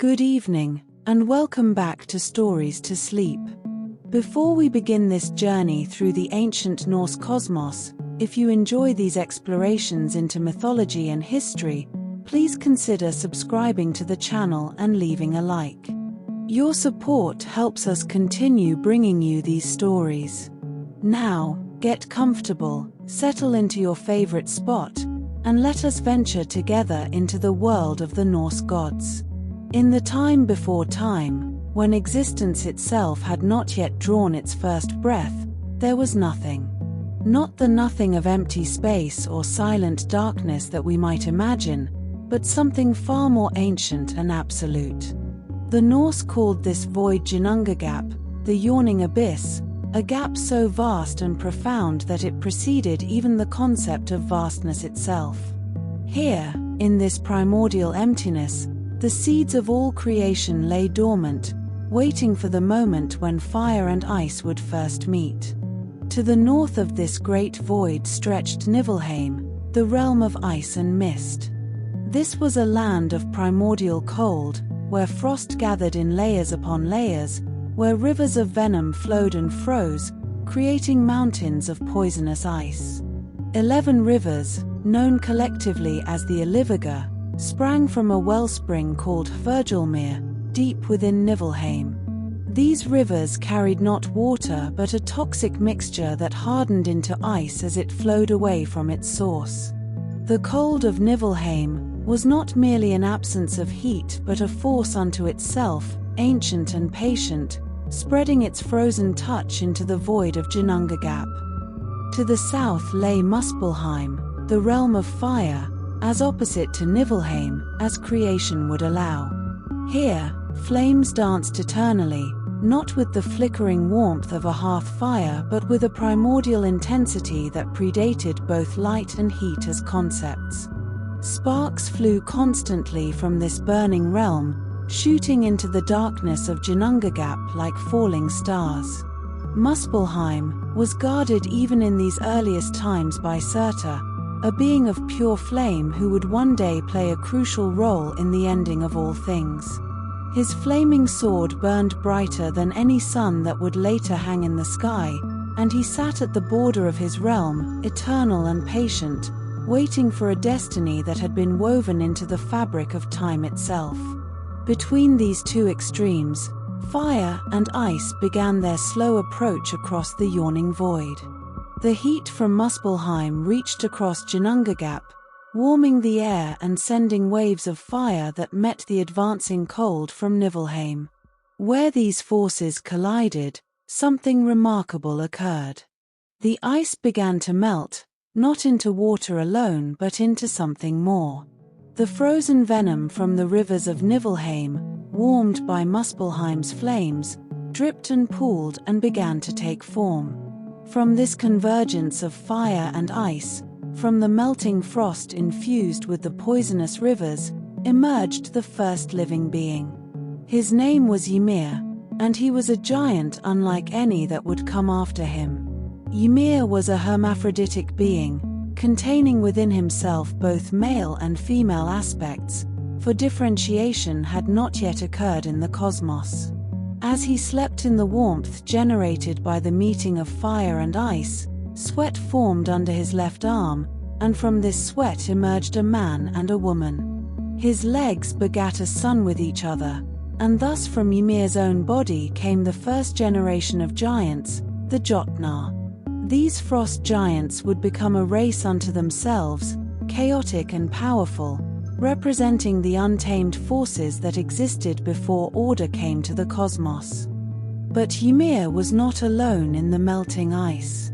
Good evening, and welcome back to Stories to Sleep. Before we begin this journey through the ancient Norse cosmos, if you enjoy these explorations into mythology and history, please consider subscribing to the channel and leaving a like. Your support helps us continue bringing you these stories. Now, get comfortable, settle into your favorite spot, and let us venture together into the world of the Norse gods. In the time before time, when existence itself had not yet drawn its first breath, there was nothing. Not the nothing of empty space or silent darkness that we might imagine, but something far more ancient and absolute. The Norse called this void Ginnungagap, the yawning abyss, a gap so vast and profound that it preceded even the concept of vastness itself. Here, in this primordial emptiness, the seeds of all creation lay dormant, waiting for the moment when fire and ice would first meet. To the north of this great void stretched Niflheim, the realm of ice and mist. This was a land of primordial cold, where frost gathered in layers upon layers, where rivers of venom flowed and froze, creating mountains of poisonous ice. 11 rivers, known collectively as the Iliviga, sprang from a wellspring called Hvergelmir, deep within Niflheim. These rivers carried not water but a toxic mixture that hardened into ice as it flowed away from its source. The cold of Niflheim was not merely an absence of heat but a force unto itself, ancient and patient, spreading its frozen touch into the void of Ginnungagap. To the south lay Muspelheim, the realm of fire, as opposite to Niflheim as creation would allow. Here, flames danced eternally, not with the flickering warmth of a hearth fire but with a primordial intensity that predated both light and heat as concepts. Sparks flew constantly from this burning realm, shooting into the darkness of Ginnungagap like falling stars. Muspelheim was guarded even in these earliest times by Surtur, a being of pure flame who would one day play a crucial role in the ending of all things. His flaming sword burned brighter than any sun that would later hang in the sky, and he sat at the border of his realm, eternal and patient, waiting for a destiny that had been woven into the fabric of time itself. Between these two extremes, fire and ice began their slow approach across the yawning void. The heat from Muspelheim reached across Ginnungagap, warming the air and sending waves of fire that met the advancing cold from Niflheim. Where these forces collided, something remarkable occurred. The ice began to melt, not into water alone but into something more. The frozen venom from the rivers of Niflheim, warmed by Muspelheim's flames, dripped and pooled and began to take form. From this convergence of fire and ice, from the melting frost infused with the poisonous rivers, emerged the first living being. His name was Ymir, and he was a giant unlike any that would come after him. Ymir was a hermaphroditic being, containing within himself both male and female aspects, for differentiation had not yet occurred in the cosmos. As he slept in the warmth generated by the meeting of fire and ice, sweat formed under his left arm, and from this sweat emerged a man and a woman. His legs begat a son with each other, and thus from Ymir's own body came the first generation of giants, the Jotnar. These frost giants would become a race unto themselves, chaotic and powerful, representing the untamed forces that existed before order came to the cosmos. But Ymir was not alone in the melting ice.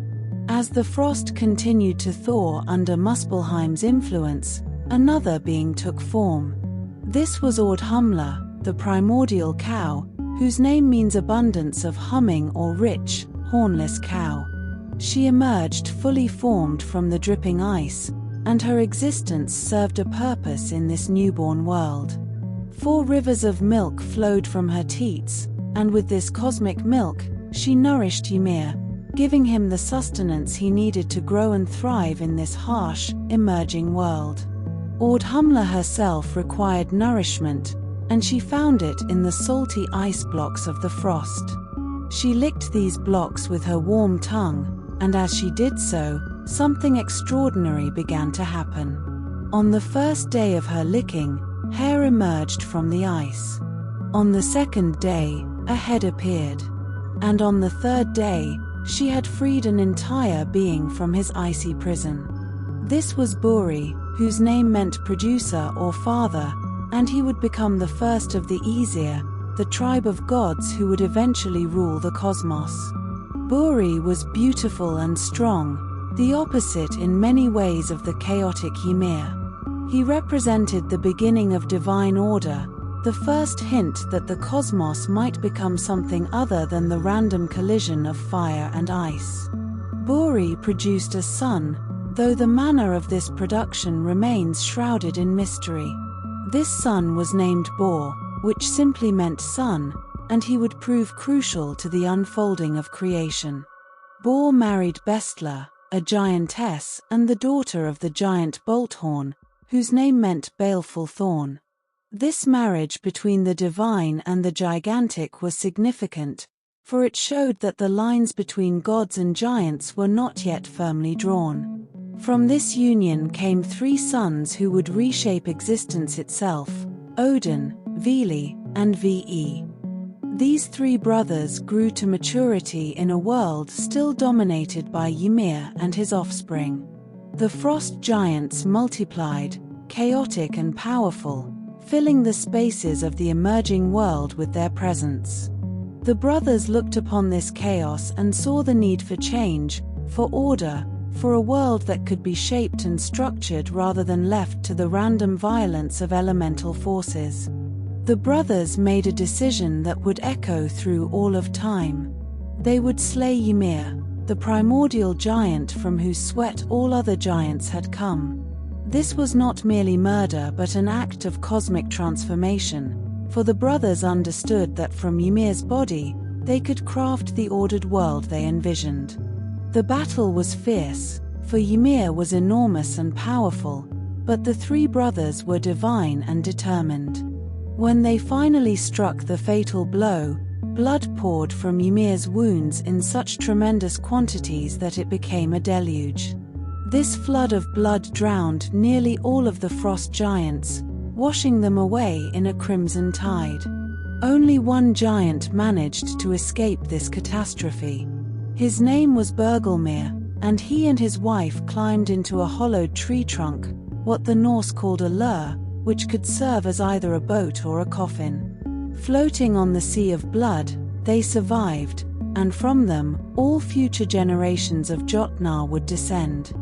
As the frost continued to thaw under Muspelheim's influence, another being took form. This was Audhumla, the primordial cow, whose name means abundance of humming or rich, hornless cow. She emerged fully formed from the dripping ice, and her existence served a purpose in this newborn world. 4 rivers of milk flowed from her teats, and with this cosmic milk, she nourished Ymir, giving him the sustenance he needed to grow and thrive in this harsh, emerging world. Audhumla herself required nourishment, and she found it in the salty ice blocks of the frost. She licked these blocks with her warm tongue, and as she did so, something extraordinary began to happen. On the first day of her licking, hair emerged from the ice. On the second day, a head appeared. And on the third day, she had freed an entire being from his icy prison. This was Buri, whose name meant producer or father, and he would become the first of the Aesir, the tribe of gods who would eventually rule the cosmos. Buri was beautiful and strong, the opposite in many ways of the chaotic Ymir. He represented the beginning of divine order, the first hint that the cosmos might become something other than the random collision of fire and ice. Buri produced a son, though the manner of this production remains shrouded in mystery. This son was named Bor, which simply meant son, and he would prove crucial to the unfolding of creation. Bor married Bestla, a giantess and the daughter of the giant Bolthorn, whose name meant baleful thorn. This marriage between the divine and the gigantic was significant, for it showed that the lines between gods and giants were not yet firmly drawn. From this union came 3 sons who would reshape existence itself: Odin, Vili, and Ve. These 3 brothers grew to maturity in a world still dominated by Ymir and his offspring. The frost giants multiplied, chaotic and powerful, filling the spaces of the emerging world with their presence. The brothers looked upon this chaos and saw the need for change, for order, for a world that could be shaped and structured rather than left to the random violence of elemental forces. The brothers made a decision that would echo through all of time. They would slay Ymir, the primordial giant from whose sweat all other giants had come. This was not merely murder but an act of cosmic transformation, for the brothers understood that from Ymir's body, they could craft the ordered world they envisioned. The battle was fierce, for Ymir was enormous and powerful, but the 3 brothers were divine and determined. When they finally struck the fatal blow, blood poured from Ymir's wounds in such tremendous quantities that it became a deluge. This flood of blood drowned nearly all of the frost giants, washing them away in a crimson tide. Only one giant managed to escape this catastrophe. His name was Bergelmir, and he and his wife climbed into a hollowed tree trunk, what the Norse called a lur, which could serve as either a boat or a coffin. Floating on the sea of blood, they survived, and from them, all future generations of Jotnar would descend.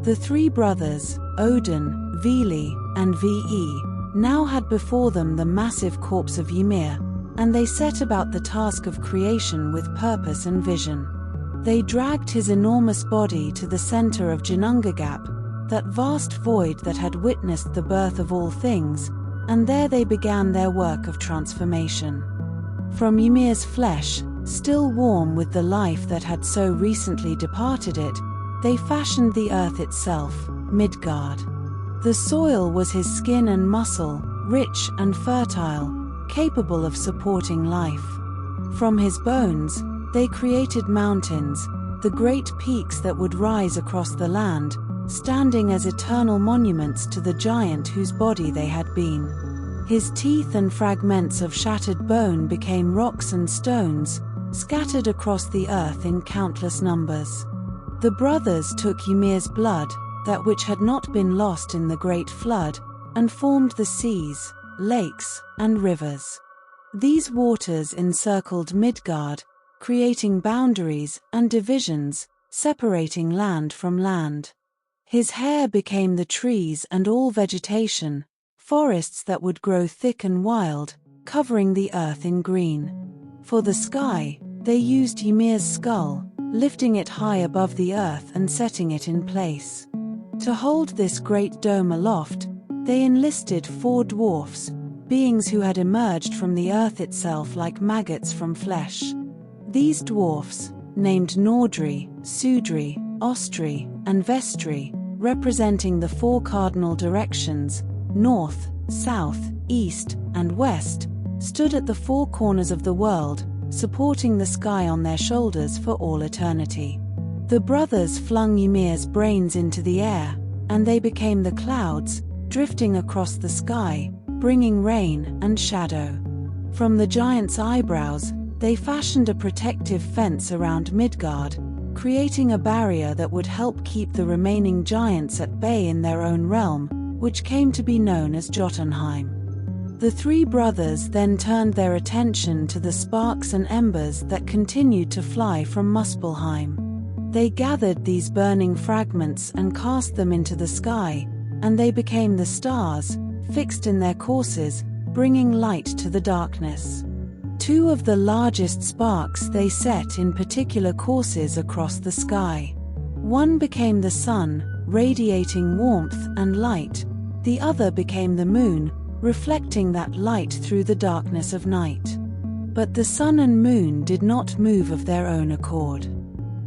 The 3 brothers, Odin, Vili, and Ve, now had before them the massive corpse of Ymir, and they set about the task of creation with purpose and vision. They dragged his enormous body to the center of Ginnungagap, that vast void that had witnessed the birth of all things, and there they began their work of transformation. From Ymir's flesh, still warm with the life that had so recently departed it, they fashioned the earth itself, Midgard. The soil was his skin and muscle, rich and fertile, capable of supporting life. From his bones, they created mountains, the great peaks that would rise across the land, standing as eternal monuments to the giant whose body they had been. His teeth and fragments of shattered bone became rocks and stones, scattered across the earth in countless numbers. The brothers took Ymir's blood, that which had not been lost in the great flood, and formed the seas, lakes, and rivers. These waters encircled Midgard, creating boundaries and divisions, separating land from land. His hair became the trees and all vegetation, forests that would grow thick and wild, covering the earth in green. For the sky, they used Ymir's skull, lifting it high above the earth and setting it in place. To hold this great dome aloft, they enlisted 4 dwarfs, beings who had emerged from the earth itself like maggots from flesh. These dwarfs, named Nordri, Sudri, Ostri, and Vestri, representing the 4 cardinal directions, north, south, east, and west, stood at the four corners of the world, supporting the sky on their shoulders for all eternity. The brothers flung Ymir's brains into the air, and they became the clouds, drifting across the sky, bringing rain and shadow. From the giant's eyebrows, they fashioned a protective fence around Midgard, creating a barrier that would help keep the remaining giants at bay in their own realm, which came to be known as Jotunheim. The three brothers then turned their attention to the sparks and embers that continued to fly from Muspelheim. They gathered these burning fragments and cast them into the sky, and they became the stars, fixed in their courses, bringing light to the darkness. Two of the largest sparks they set in particular courses across the sky. One became the sun, radiating warmth and light. The other became the moon, reflecting that light through the darkness of night. But the sun and moon did not move of their own accord.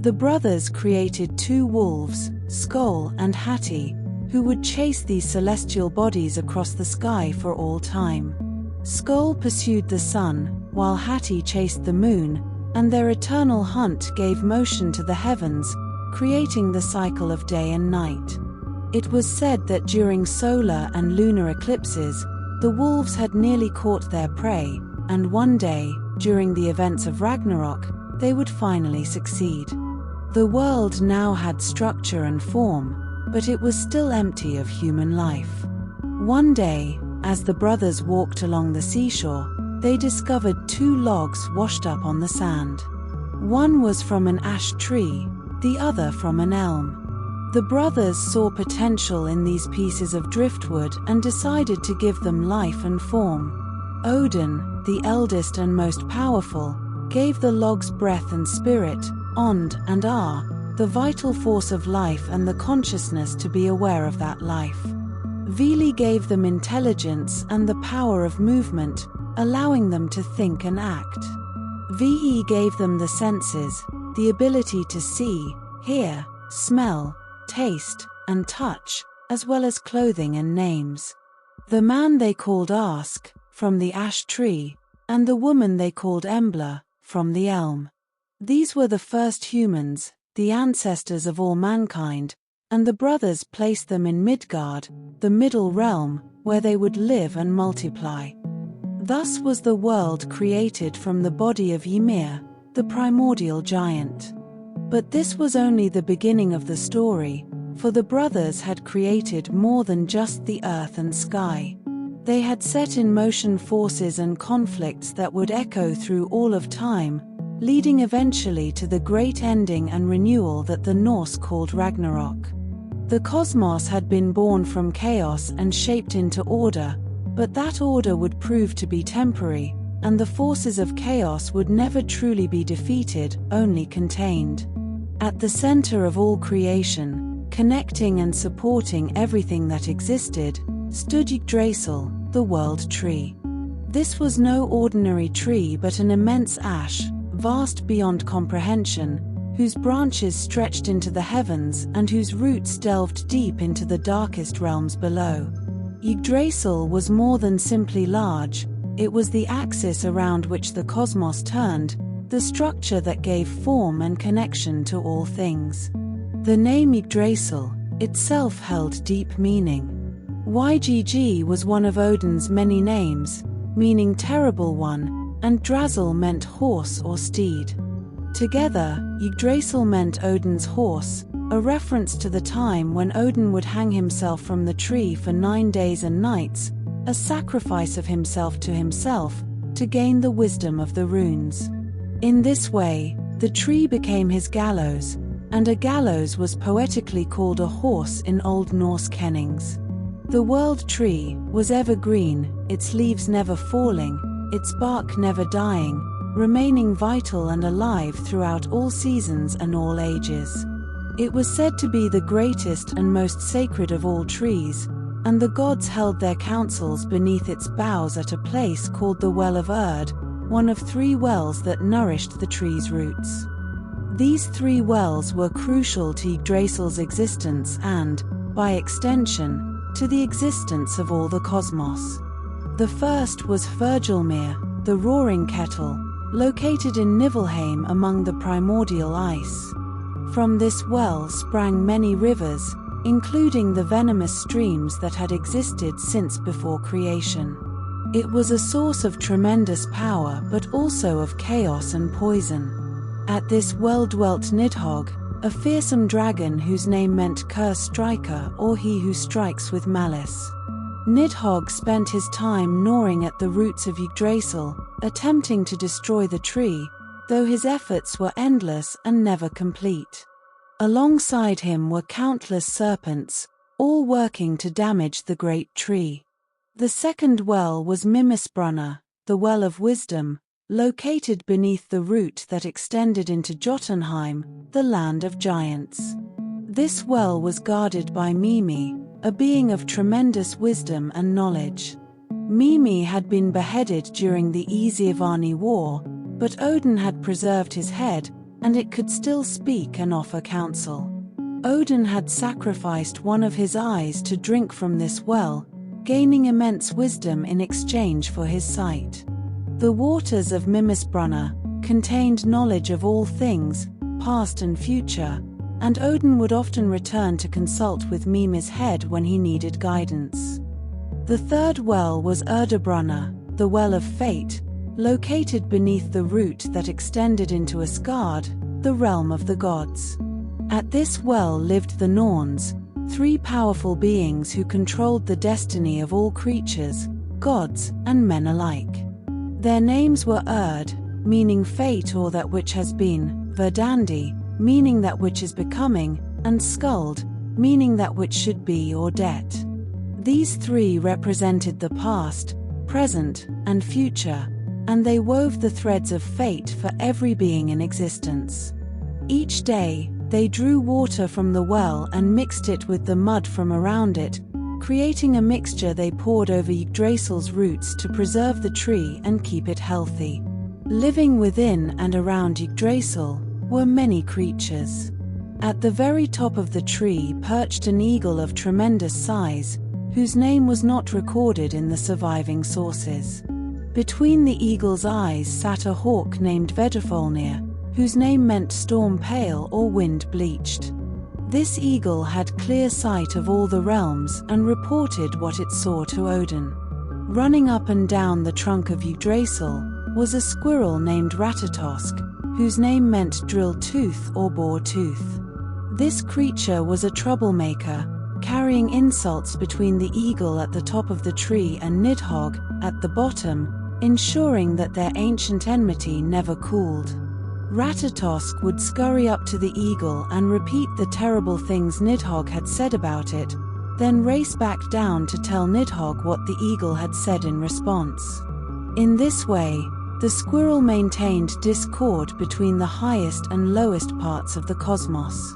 The brothers created two wolves, Skoll and Hati, who would chase these celestial bodies across the sky for all time. Skoll pursued the sun, while Hati chased the moon, and their eternal hunt gave motion to the heavens, creating the cycle of day and night. It was said that during solar and lunar eclipses, the wolves had nearly caught their prey, and one day, during the events of Ragnarok, they would finally succeed. The world now had structure and form, but it was still empty of human life. One day, as the brothers walked along the seashore, they discovered two logs washed up on the sand. One was from an ash tree, the other from an elm. The brothers saw potential in these pieces of driftwood and decided to give them life and form. Odin, the eldest and most powerful, gave the logs breath and spirit, Ond and Ar, the vital force of life and the consciousness to be aware of that life. Vili gave them intelligence and the power of movement, allowing them to think and act. Ve gave them the senses, the ability to see, hear, smell, taste, and touch, as well as clothing and names. The man they called Ask, from the ash tree, and the woman they called Embla, from the elm. These were the first humans, the ancestors of all mankind, and the brothers placed them in Midgard, the middle realm, where they would live and multiply. Thus was the world created from the body of Ymir, the primordial giant. But this was only the beginning of the story, for the brothers had created more than just the earth and sky. They had set in motion forces and conflicts that would echo through all of time, leading eventually to the great ending and renewal that the Norse called Ragnarok. The cosmos had been born from chaos and shaped into order, but that order would prove to be temporary, and the forces of chaos would never truly be defeated, only contained. At the center of all creation, connecting and supporting everything that existed, stood Yggdrasil, the world tree. This was no ordinary tree but an immense ash, vast beyond comprehension, whose branches stretched into the heavens and whose roots delved deep into the darkest realms below. Yggdrasil was more than simply large, it was the axis around which the cosmos turned, the structure that gave form and connection to all things. The name Yggdrasil itself held deep meaning. Ygg was one of Odin's many names, meaning terrible one, and Drasil meant horse or steed. Together, Yggdrasil meant Odin's horse, a reference to the time when Odin would hang himself from the tree for 9 days and nights, a sacrifice of himself to gain the wisdom of the runes. In this way, the tree became his gallows, and a gallows was poetically called a horse in Old Norse kennings. The world tree was evergreen, its leaves never falling, its bark never dying, remaining vital and alive throughout all seasons and all ages. It was said to be the greatest and most sacred of all trees, and the gods held their councils beneath its boughs at a place called the Well of Urd, one of 3 wells that nourished the tree's roots. These 3 wells were crucial to Yggdrasil's existence and, by extension, to the existence of all the cosmos. The first was Hvergelmir, the roaring kettle, located in Niflheim among the primordial ice. From this well sprang many rivers, including the venomous streams that had existed since before creation. It was a source of tremendous power but also of chaos and poison. At this well dwelt Nidhogg, a fearsome dragon whose name meant curse striker or he who strikes with malice. Nidhogg spent his time gnawing at the roots of Yggdrasil, attempting to destroy the tree, though his efforts were endless and never complete. Alongside him were countless serpents, all working to damage the great tree. The second well was Mimisbrunna, the Well of Wisdom, located beneath the root that extended into Jotunheim, the land of giants. This well was guarded by Mimi, a being of tremendous wisdom and knowledge. Mimi had been beheaded during the Aesirvani War, but Odin had preserved his head, and it could still speak and offer counsel. Odin had sacrificed one of his eyes to drink from this well, gaining immense wisdom in exchange for his sight. The waters of Mimisbrunna contained knowledge of all things, past and future, and Odin would often return to consult with Mimi's head when he needed guidance. The third well was Erdabrunna, the Well of Fate, located beneath the root that extended into Asgard, the realm of the gods. At this well lived the Norns, three powerful beings who controlled the destiny of all creatures, gods and men alike. Their names were Erd, meaning fate or that which has been, Verdandi, meaning that which is becoming, and Skuld, meaning that which should be or debt. These three represented the past, present, and future, and they wove the threads of fate for every being in existence. Each day, they drew water from the well and mixed it with the mud from around it, creating a mixture they poured over Yggdrasil's roots to preserve the tree and keep it healthy. Living within and around Yggdrasil were many creatures. At the very top of the tree perched an eagle of tremendous size, whose name was not recorded in the surviving sources. Between the eagle's eyes sat a hawk named Vedrfolnir, whose name meant storm pale or wind bleached. This eagle had clear sight of all the realms and reported what it saw to Odin. Running up and down the trunk of Yggdrasil was a squirrel named Ratatosk, whose name meant drill tooth or boar tooth. This creature was a troublemaker, carrying insults between the eagle at the top of the tree and Nidhogg at the bottom, ensuring that their ancient enmity never cooled. Ratatosk would scurry up to the eagle and repeat the terrible things Nidhogg had said about it, then race back down to tell Nidhogg what the eagle had said in response. In this way, the squirrel maintained discord between the highest and lowest parts of the cosmos.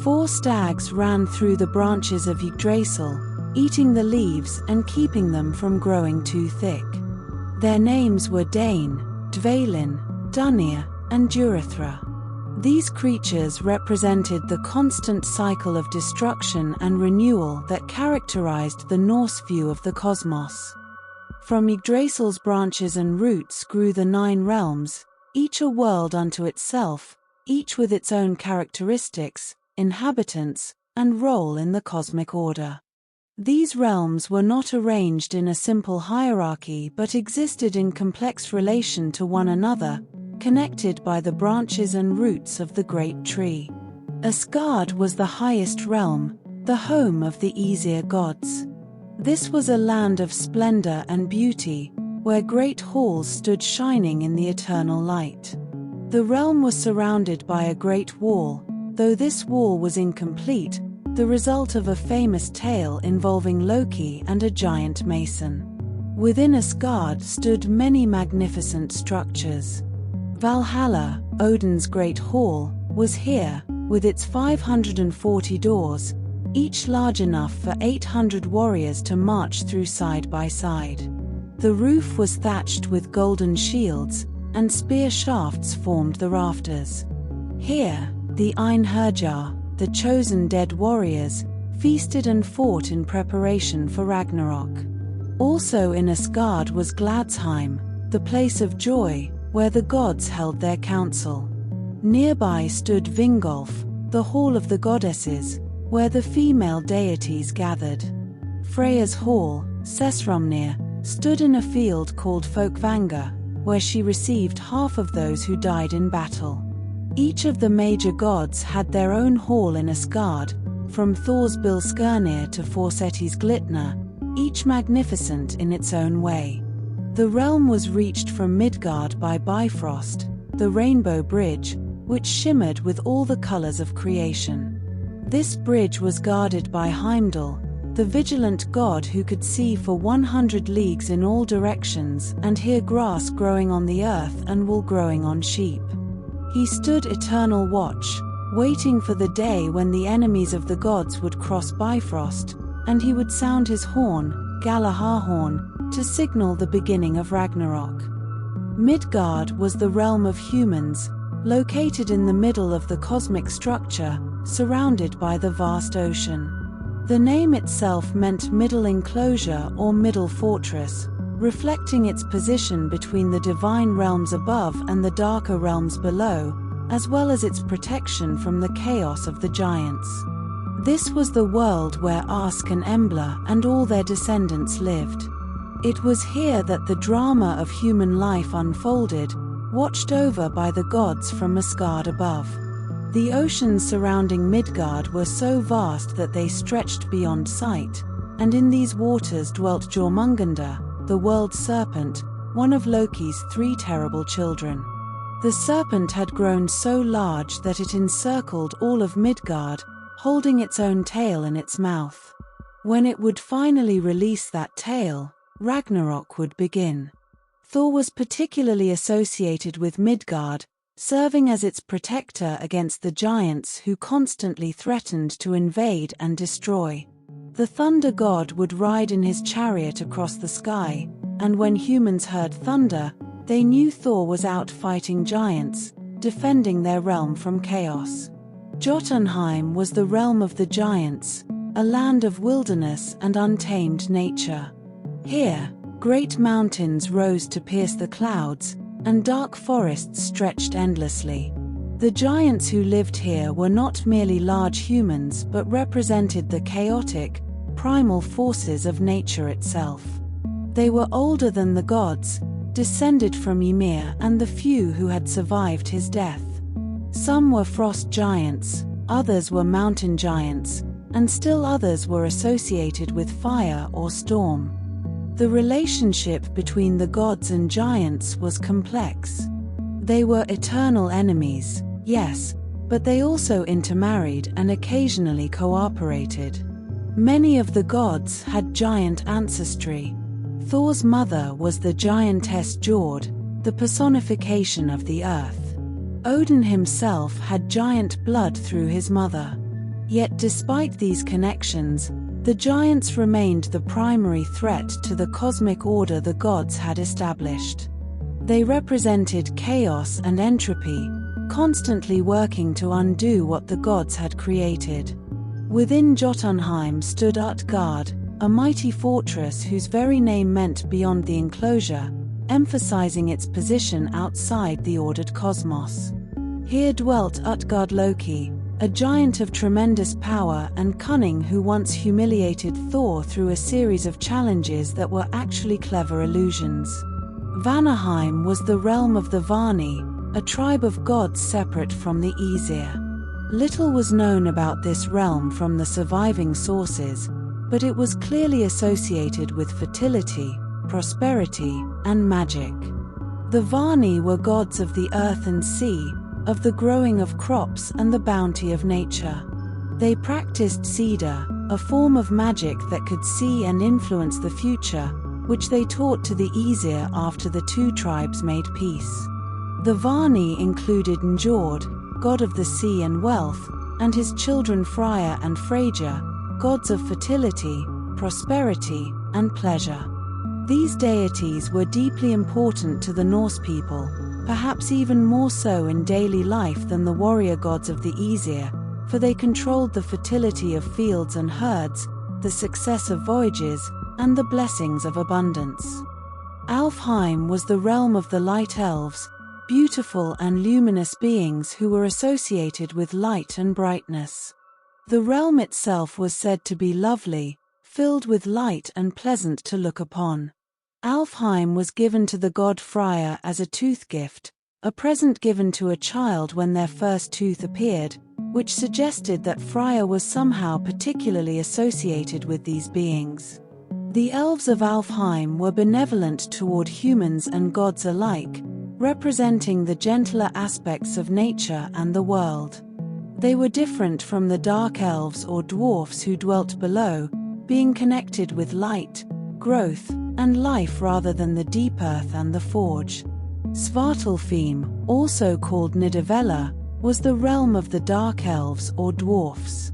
4 stags ran through the branches of Yggdrasil, eating the leaves and keeping them from growing too thick. Their names were Dane, Dvalin, Dunir, and Durothra. These creatures represented the constant cycle of destruction and renewal that characterized the Norse view of the cosmos. From Yggdrasil's branches and roots grew the 9 realms, each a world unto itself, each with its own characteristics, inhabitants, and role in the cosmic order. These realms were not arranged in a simple hierarchy but existed in complex relation to one another, connected by the branches and roots of the great tree. Asgard was the highest realm, the home of the Aesir gods. This was a land of splendor and beauty, where great halls stood shining in the eternal light. The realm was surrounded by a great wall, though this wall was incomplete, the result of a famous tale involving Loki and a giant mason. Within Asgard stood many magnificent structures. Valhalla, Odin's great hall, was here, with its 540 doors, each large enough for 800 warriors to march through side by side. The roof was thatched with golden shields, and spear shafts formed the rafters. Here, the Einherjar, the chosen dead warriors, feasted and fought in preparation for Ragnarok. Also in Asgard was Gladsheim, the place of joy, where the gods held their council. Nearby stood Vingolf, the hall of the goddesses, where the female deities gathered. Freya's hall, Sesrumnir, stood in a field called Folkvanga, where she received half of those who died in battle. Each of the major gods had their own hall in Asgard, from Thor's Bilskirnir to Forseti's Glitnir, each magnificent in its own way. The realm was reached from Midgard by Bifrost, the rainbow bridge, which shimmered with all the colors of creation. This bridge was guarded by Heimdall, the vigilant god who could see for 100 leagues in all directions and hear grass growing on the earth and wool growing on sheep. He stood eternal watch, waiting for the day when the enemies of the gods would cross Bifrost, and he would sound his horn, Gjallarhorn, to signal the beginning of Ragnarok. Midgard was the realm of humans, located in the middle of the cosmic structure, surrounded by the vast ocean. The name itself meant middle enclosure or middle fortress, reflecting its position between the divine realms above and the darker realms below, as well as its protection from the chaos of the giants. This was the world where Ask and Embla and all their descendants lived. It was here that the drama of human life unfolded, watched over by the gods from Asgard above. The oceans surrounding Midgard were so vast that they stretched beyond sight, and in these waters dwelt Jormungandr, the world serpent, one of Loki's 3 terrible children. The serpent had grown so large that it encircled all of Midgard, holding its own tail in its mouth. When it would finally release that tail, Ragnarok would begin. Thor was particularly associated with Midgard, serving as its protector against the giants who constantly threatened to invade and destroy. The thunder god would ride in his chariot across the sky, and when humans heard thunder, they knew Thor was out fighting giants, defending their realm from chaos. Jotunheim was the realm of the giants, a land of wilderness and untamed nature. Here, great mountains rose to pierce the clouds, and dark forests stretched endlessly. The giants who lived here were not merely large humans but represented the chaotic, primal forces of nature itself. They were older than the gods, descended from Ymir and the few who had survived his death. Some were frost giants, others were mountain giants, and still others were associated with fire or storm. The relationship between the gods and giants was complex. They were eternal enemies, yes, but they also intermarried and occasionally cooperated. Many of the gods had giant ancestry. Thor's mother was the giantess Jord, the personification of the earth. Odin himself had giant blood through his mother. Yet despite these connections, the giants remained the primary threat to the cosmic order the gods had established. They represented chaos and entropy, constantly working to undo what the gods had created. Within Jotunheim stood Utgard, a mighty fortress whose very name meant beyond the enclosure, emphasizing its position outside the ordered cosmos. Here dwelt Utgard Loki, a giant of tremendous power and cunning who once humiliated Thor through a series of challenges that were actually clever illusions. Vanaheim was the realm of the Vani, a tribe of gods separate from the Aesir. Little was known about this realm from the surviving sources, but it was clearly associated with fertility, prosperity, and magic. The Vani were gods of the earth and sea, of the growing of crops and the bounty of nature. They practiced Seeder, a form of magic that could see and influence the future, which they taught to the Aesir after the 2 tribes made peace. The Vani included Njord, god of the sea and wealth, and his children Freya and Freyja, gods of fertility, prosperity, and pleasure. These deities were deeply important to the Norse people, perhaps even more so in daily life than the warrior gods of the Aesir, for they controlled the fertility of fields and herds, the success of voyages, and the blessings of abundance. Alfheim was the realm of the light elves, beautiful and luminous beings who were associated with light and brightness. The realm itself was said to be lovely, filled with light and pleasant to look upon. Alfheim was given to the god Freya as a tooth gift, a present given to a child when their first tooth appeared, which suggested that Freya was somehow particularly associated with these beings. The elves of Alfheim were benevolent toward humans and gods alike, representing the gentler aspects of nature and the world. They were different from the dark elves or dwarfs who dwelt below, being connected with light, growth, and life rather than the deep earth and the forge. Svartalfheim, also called Nidavellir, was the realm of the dark elves or dwarfs.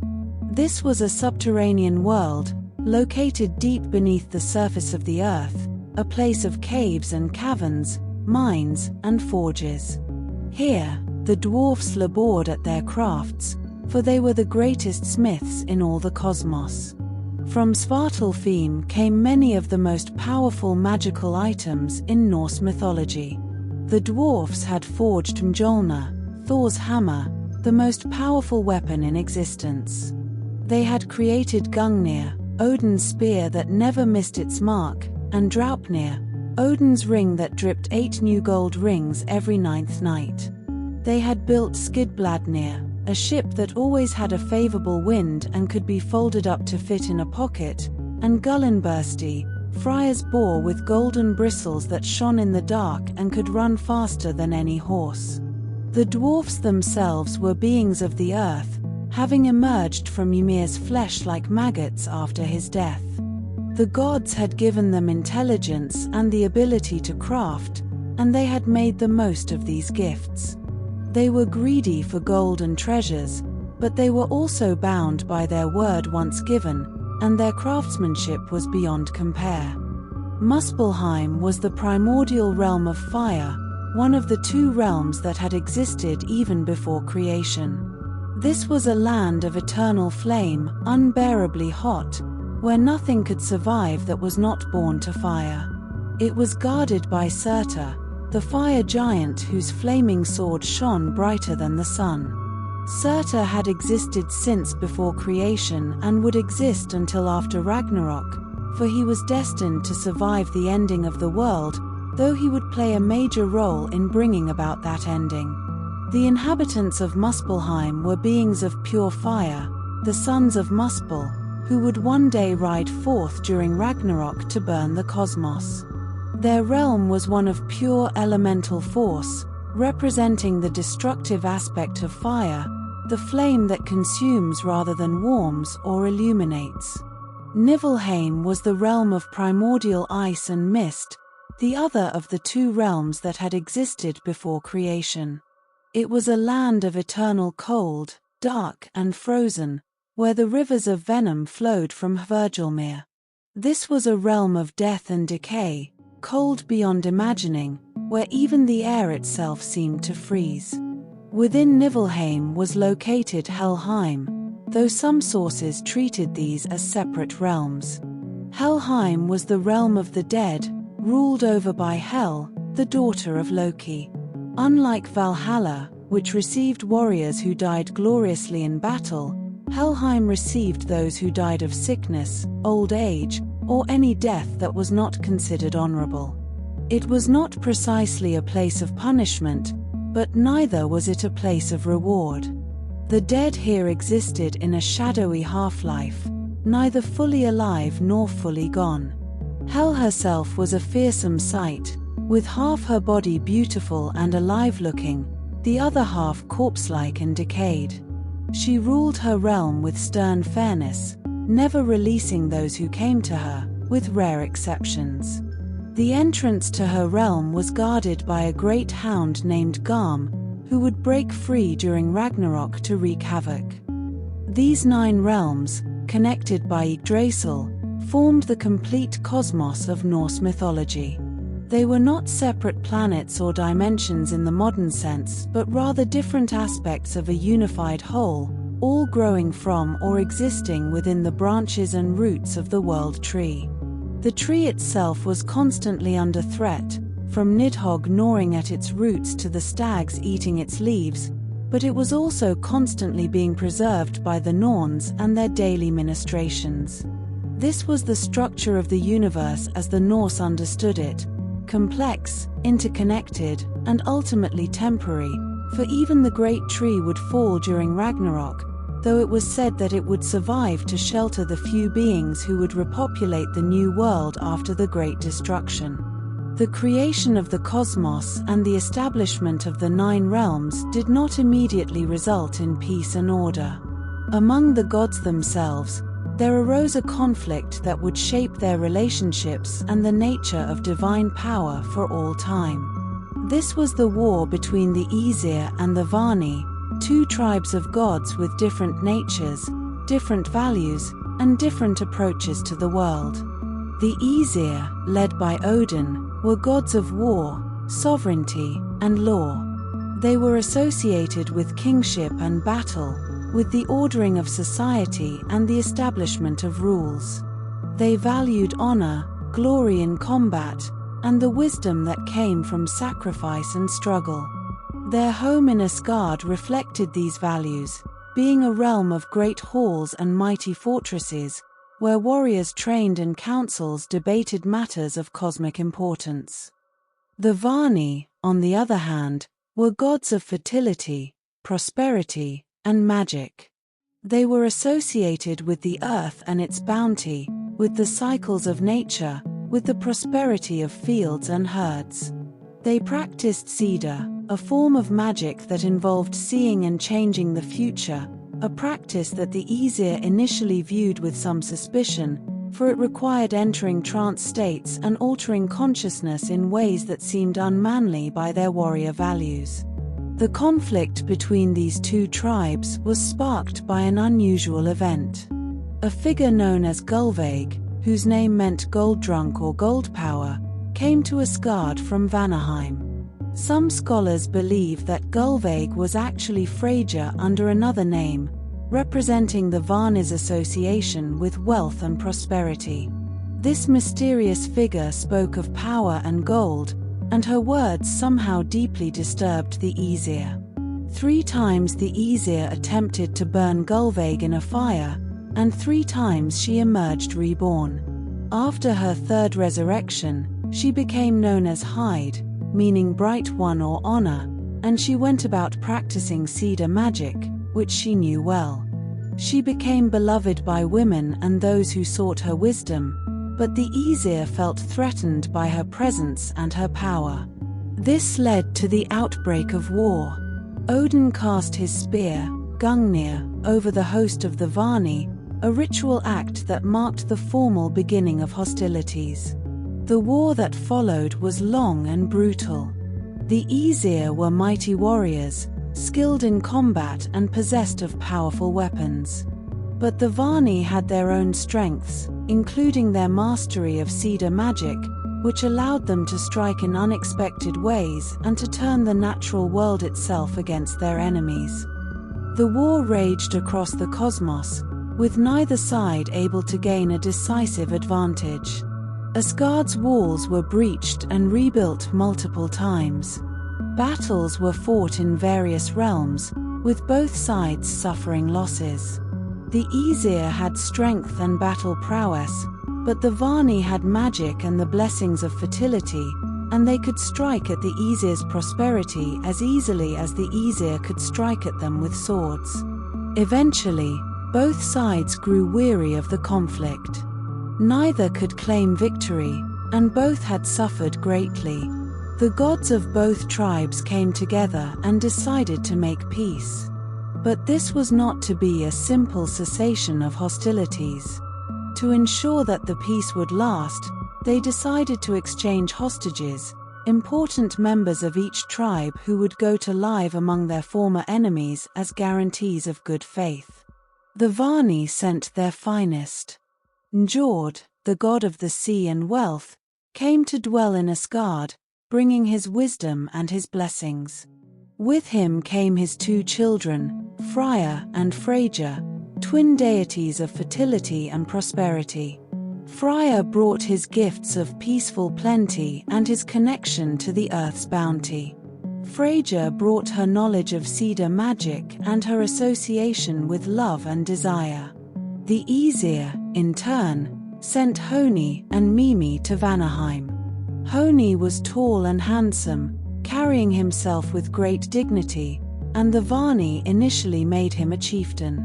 This was a subterranean world, located deep beneath the surface of the earth, a place of caves and caverns, mines, and forges. Here, the dwarfs labored at their crafts, for they were the greatest smiths in all the cosmos. From Svartalfheim came many of the most powerful magical items in Norse mythology. The dwarfs had forged Mjolnir, Thor's hammer, the most powerful weapon in existence. They had created Gungnir, Odin's spear that never missed its mark, and Draupnir, Odin's ring that dripped 8 new gold rings every 9th night. They had built Skidbladnir, a ship that always had a favorable wind and could be folded up to fit in a pocket, and Gullinbursti, Freya's boar with golden bristles that shone in the dark and could run faster than any horse. The dwarfs themselves were beings of the earth, having emerged from Ymir's flesh like maggots after his death. The gods had given them intelligence and the ability to craft, and they had made the most of these gifts. They were greedy for gold and treasures, but they were also bound by their word once given, and their craftsmanship was beyond compare. Muspelheim was the primordial realm of fire, one of the 2 realms that had existed even before creation. This was a land of eternal flame, unbearably hot, where nothing could survive that was not born to fire. It was guarded by Surtur, the fire giant whose flaming sword shone brighter than the sun. Surtur had existed since before creation and would exist until after Ragnarok, for he was destined to survive the ending of the world, though he would play a major role in bringing about that ending. The inhabitants of Muspelheim were beings of pure fire, the sons of Muspel, who would one day ride forth during Ragnarok to burn the cosmos. Their realm was one of pure elemental force, representing the destructive aspect of fire, the flame that consumes rather than warms or illuminates. Niflheim was the realm of primordial ice and mist, the other of the 2 realms that had existed before creation. It was a land of eternal cold, dark and frozen, where the rivers of venom flowed from Hvergelmir. This was a realm of death and decay, cold beyond imagining, where even the air itself seemed to freeze. Within Niflheim was located Helheim, though some sources treated these as separate realms. Helheim was the realm of the dead, ruled over by Hel, the daughter of Loki. Unlike Valhalla, which received warriors who died gloriously in battle, Helheim received those who died of sickness, old age, or any death that was not considered honorable. It was not precisely a place of punishment, but neither was it a place of reward. The dead here existed in a shadowy half-life, neither fully alive nor fully gone. Hel herself was a fearsome sight, with half her body beautiful and alive-looking, the other half corpse-like and decayed. She ruled her realm with stern fairness, never releasing those who came to her, with rare exceptions. The entrance to her realm was guarded by a great hound named Garm, who would break free during Ragnarok to wreak havoc. These 9 realms, connected by Yggdrasil, formed the complete cosmos of Norse mythology. They were not separate planets or dimensions in the modern sense, but rather different aspects of a unified whole, all growing from or existing within the branches and roots of the world tree. The tree itself was constantly under threat, from Nidhogg gnawing at its roots to the stags eating its leaves, but it was also constantly being preserved by the Norns and their daily ministrations. This was the structure of the universe as the Norse understood it: complex, interconnected, and ultimately temporary, for even the great tree would fall during Ragnarok, though it was said that it would survive to shelter the few beings who would repopulate the new world after the great destruction. The creation of the cosmos and the establishment of the 9 realms did not immediately result in peace and order. Among the gods themselves, there arose a conflict that would shape their relationships and the nature of divine power for all time. This was the war between the Aesir and the Vani, 2 tribes of gods with different natures, different values, and different approaches to the world. The Aesir, led by Odin, were gods of war, sovereignty, and law. They were associated with kingship and battle, with the ordering of society and the establishment of rules. They valued honor, glory in combat, and the wisdom that came from sacrifice and struggle. Their home in Asgard reflected these values, being a realm of great halls and mighty fortresses, where warriors trained and councils debated matters of cosmic importance. The Vani, on the other hand, were gods of fertility, prosperity, and magic. They were associated with the earth and its bounty, with the cycles of nature, with the prosperity of fields and herds. They practiced Sida, a form of magic that involved seeing and changing the future, a practice that the Aesir initially viewed with some suspicion, for it required entering trance states and altering consciousness in ways that seemed unmanly by their warrior values. The conflict between these 2 tribes was sparked by an unusual event. A figure known as Gullveig, whose name meant gold drunk or gold power, came to Asgard from Vanaheim. Some scholars believe that Gullveig was actually Freyja under another name, representing the Vani's association with wealth and prosperity. This mysterious figure spoke of power and gold, and her words somehow deeply disturbed the Aesir. 3 times the Aesir attempted to burn Gullveig in a fire, and 3 times she emerged reborn. After her 3rd resurrection, she became known as Hyde, meaning bright one or honor, and she went about practicing Sida magic, which she knew well. She became beloved by women and those who sought her wisdom, but the Aesir felt threatened by her presence and her power. This led to the outbreak of war. Odin cast his spear, Gungnir, over the host of the Vani, a ritual act that marked the formal beginning of hostilities. The war that followed was long and brutal. The Aesir were mighty warriors, skilled in combat and possessed of powerful weapons. But the Vani had their own strengths, including their mastery of Sida magic, which allowed them to strike in unexpected ways and to turn the natural world itself against their enemies. The war raged across the cosmos, with neither side able to gain a decisive advantage. Asgard's walls were breached and rebuilt multiple times. Battles were fought in various realms, with both sides suffering losses. The Aesir had strength and battle prowess, but the Vani had magic and the blessings of fertility, and they could strike at the Aesir's prosperity as easily as the Aesir could strike at them with swords. Eventually, both sides grew weary of the conflict. Neither could claim victory, and both had suffered greatly. The gods of both tribes came together and decided to make peace. But this was not to be a simple cessation of hostilities. To ensure that the peace would last, they decided to exchange hostages, important members of each tribe who would go to live among their former enemies as guarantees of good faith. The Vani sent their finest. Njord, the god of the sea and wealth, came to dwell in Asgard, bringing his wisdom and his blessings. With him came his 2 children, Freya and Freyja, twin deities of fertility and prosperity. Freya brought his gifts of peaceful plenty and his connection to the earth's bounty. Freya brought her knowledge of cedar magic and her association with love and desire. The Aesir, in turn, sent Honi and Mimi to Vanaheim. Honi was tall and handsome, carrying himself with great dignity, and the Vani initially made him a chieftain.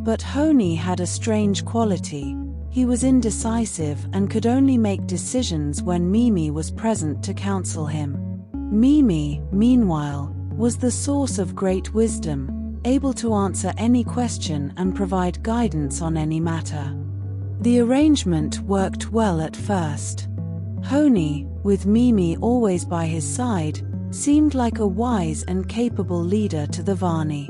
But Honi had a strange quality. He was indecisive and could only make decisions when Mimi was present to counsel him. Mimi, meanwhile, was the source of great wisdom, able to answer any question and provide guidance on any matter. The arrangement worked well at first. Honi, with Mimi always by his side, seemed like a wise and capable leader to the Vani.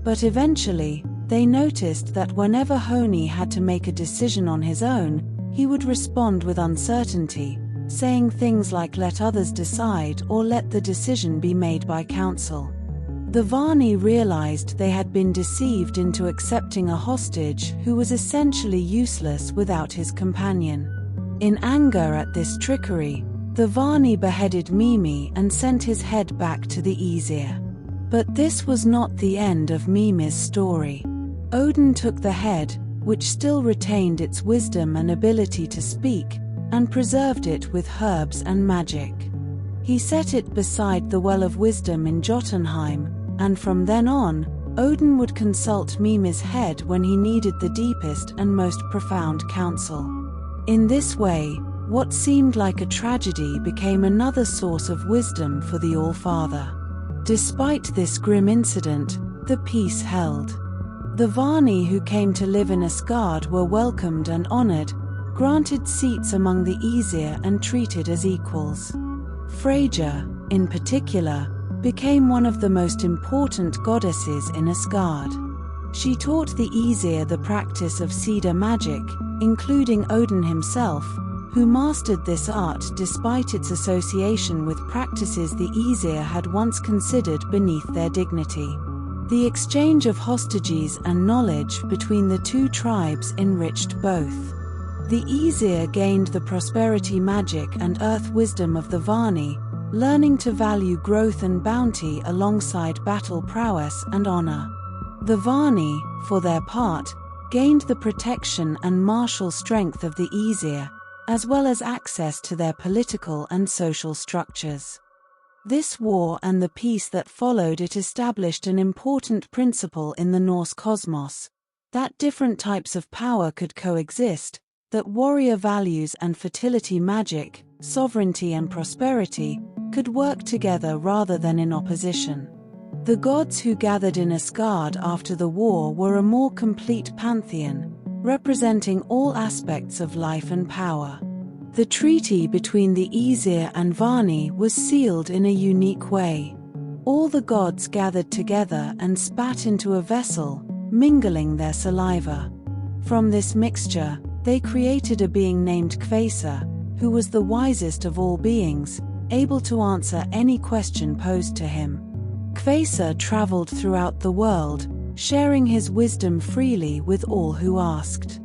But eventually, they noticed that whenever Honi had to make a decision on his own, he would respond with uncertainty, saying things like "let others decide" or "let the decision be made by council." The Vani realized they had been deceived into accepting a hostage who was essentially useless without his companion. In anger at this trickery, the Vani beheaded Mimi and sent his head back to the Aesir. But this was not the end of Mimi's story. Odin took the head, which still retained its wisdom and ability to speak, and preserved it with herbs and magic. He set it beside the Well of Wisdom in Jotunheim, and from then on, Odin would consult Mimi's head when he needed the deepest and most profound counsel. In this way, what seemed like a tragedy became another source of wisdom for the All-Father. Despite this grim incident, the peace held. The Vani who came to live in Asgard were welcomed and honored, granted seats among the Aesir and treated as equals. Freya, in particular, became one of the most important goddesses in Asgard. She taught the Aesir the practice of cedar magic, including Odin himself, who mastered this art despite its association with practices the Aesir had once considered beneath their dignity. The exchange of hostages and knowledge between the two tribes enriched both. The Aesir gained the prosperity magic and earth wisdom of the Vani, learning to value growth and bounty alongside battle prowess and honor. The Vani, for their part, gained the protection and martial strength of the Aesir, as well as access to their political and social structures. This war and the peace that followed it established an important principle in the Norse cosmos: that different types of power could coexist, that warrior values and fertility magic, sovereignty and prosperity, could work together rather than in opposition. The gods who gathered in Asgard after the war were a more complete pantheon, representing all aspects of life and power. The treaty between the Aesir and Vani was sealed in a unique way. All the gods gathered together and spat into a vessel, mingling their saliva. From this mixture, they created a being named Kvesa, who was the wisest of all beings, able to answer any question posed to him. Kvesa traveled throughout the world, sharing his wisdom freely with all who asked.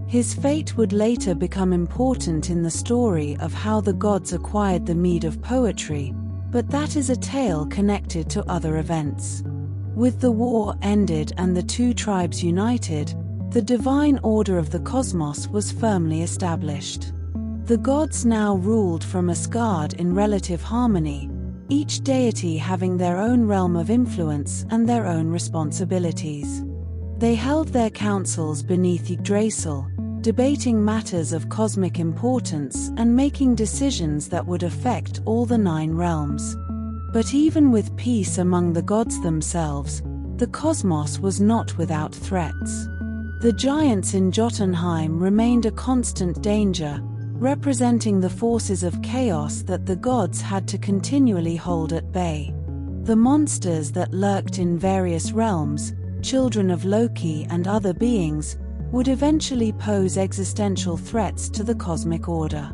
His fate would later become important in the story of how the gods acquired the mead of poetry, but that is a tale connected to other events. With the war ended and the two tribes united, the divine order of the cosmos was firmly established. The gods now ruled from Asgard in relative harmony, each deity having their own realm of influence and their own responsibilities. They held their councils beneath Yggdrasil, debating matters of cosmic importance and making decisions that would affect all the 9 realms. But even with peace among the gods themselves, the cosmos was not without threats. The giants in Jotunheim remained a constant danger, representing the forces of chaos that the gods had to continually hold at bay. The monsters that lurked in various realms, children of Loki and other beings, would eventually pose existential threats to the cosmic order.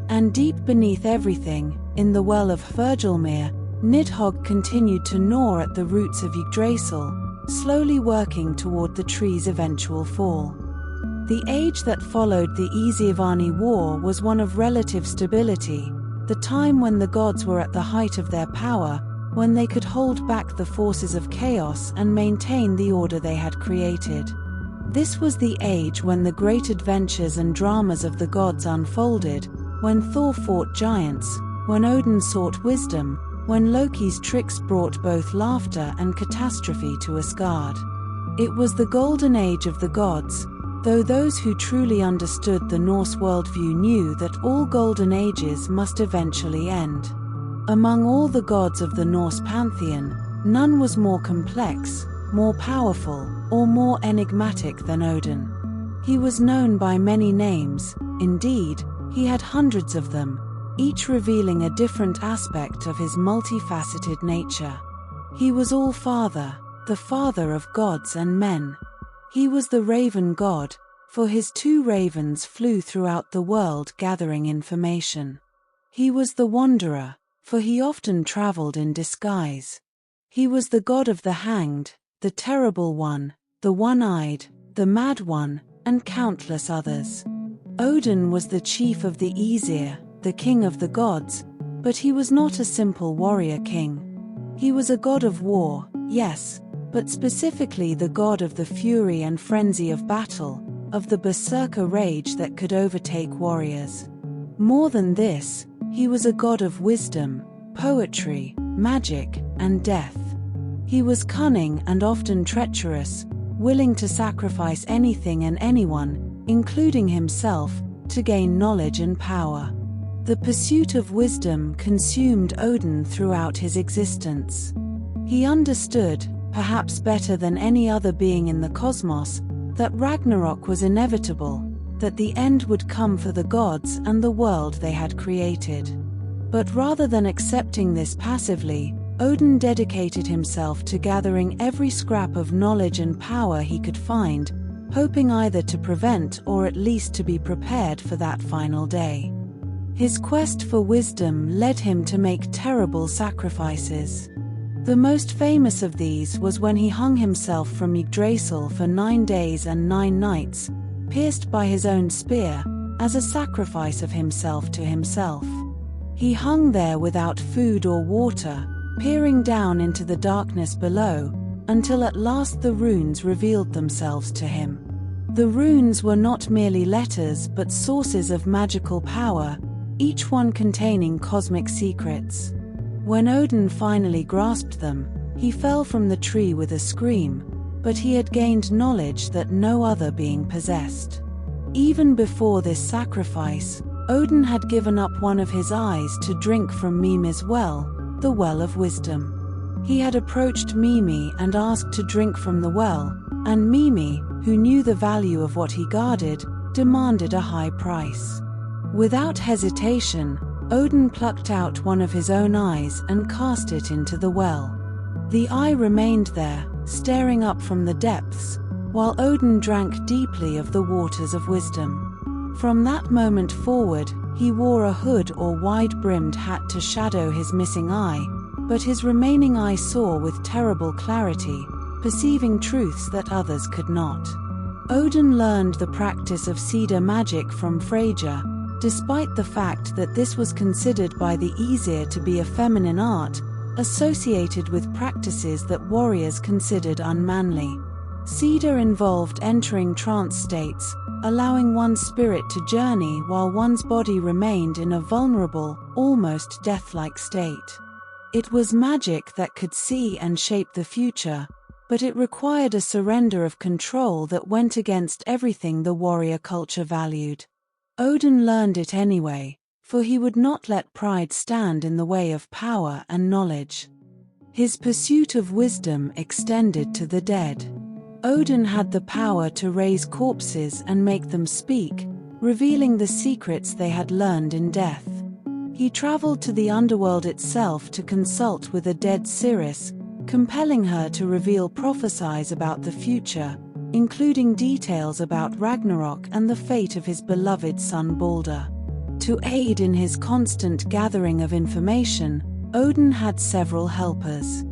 And deep beneath everything, in the well of Hvergelmir, Nidhogg continued to gnaw at the roots of Yggdrasil, slowly working toward the tree's eventual fall. The age that followed the Yggdrasil War was one of relative stability, the time when the gods were at the height of their power, when they could hold back the forces of chaos and maintain the order they had created. This was the age when the great adventures and dramas of the gods unfolded, when Thor fought giants, when Odin sought wisdom, when Loki's tricks brought both laughter and catastrophe to Asgard. It was the golden age of the gods, though those who truly understood the Norse worldview knew that all golden ages must eventually end. Among all the gods of the Norse pantheon, none was more complex, more powerful, or more enigmatic than Odin. He was known by many names, indeed, he had hundreds of them, each revealing a different aspect of his multifaceted nature. He was All-Father, the father of gods and men. He was the raven god, for his 2 ravens flew throughout the world gathering information. He was the Wanderer, for he often traveled in disguise. He was the god of the hanged, the terrible one, the one-eyed, the mad one, and countless others. Odin was the chief of the Aesir, the king of the gods, but he was not a simple warrior king. He was a god of war, yes, but specifically the god of the fury and frenzy of battle, of the berserker rage that could overtake warriors. More than this, he was a god of wisdom, poetry, magic, and death. He was cunning and often treacherous, willing to sacrifice anything and anyone, including himself, to gain knowledge and power. The pursuit of wisdom consumed Odin throughout his existence. He understood, perhaps better than any other being in the cosmos, that Ragnarok was inevitable, that the end would come for the gods and the world they had created. But rather than accepting this passively, Odin dedicated himself to gathering every scrap of knowledge and power he could find, hoping either to prevent or at least to be prepared for that final day. His quest for wisdom led him to make terrible sacrifices. The most famous of these was when he hung himself from Yggdrasil for 9 days and 9 nights, pierced by his own spear, as a sacrifice of himself to himself. He hung there without food or water, peering down into the darkness below, until at last the runes revealed themselves to him. The runes were not merely letters but sources of magical power, each one containing cosmic secrets. When Odin finally grasped them, he fell from the tree with a scream, but he had gained knowledge that no other being possessed. Even before this sacrifice, Odin had given up one of his eyes to drink from Mimi's well, the Well of Wisdom. He had approached Mimi and asked to drink from the well, and Mimi, who knew the value of what he guarded, demanded a high price. Without hesitation, Odin plucked out one of his own eyes and cast it into the well. The eye remained there, staring up from the depths, while Odin drank deeply of the waters of wisdom. From that moment forward, he wore a hood or wide-brimmed hat to shadow his missing eye, but his remaining eye saw with terrible clarity, perceiving truths that others could not. Odin learned the practice of cedar magic from Freya, despite the fact that this was considered by the Aesir to be a feminine art, associated with practices that warriors considered unmanly. Cedar involved entering trance states, allowing one's spirit to journey while one's body remained in a vulnerable, almost death-like state. It was magic that could see and shape the future, but it required a surrender of control that went against everything the warrior culture valued. Odin learned it anyway, for he would not let pride stand in the way of power and knowledge. His pursuit of wisdom extended to the dead. Odin had the power to raise corpses and make them speak, revealing the secrets they had learned in death. He traveled to the underworld itself to consult with a dead Circe, compelling her to reveal prophecies about the future, including details about Ragnarok and the fate of his beloved son Balder. To aid in his constant gathering of information, Odin had several helpers.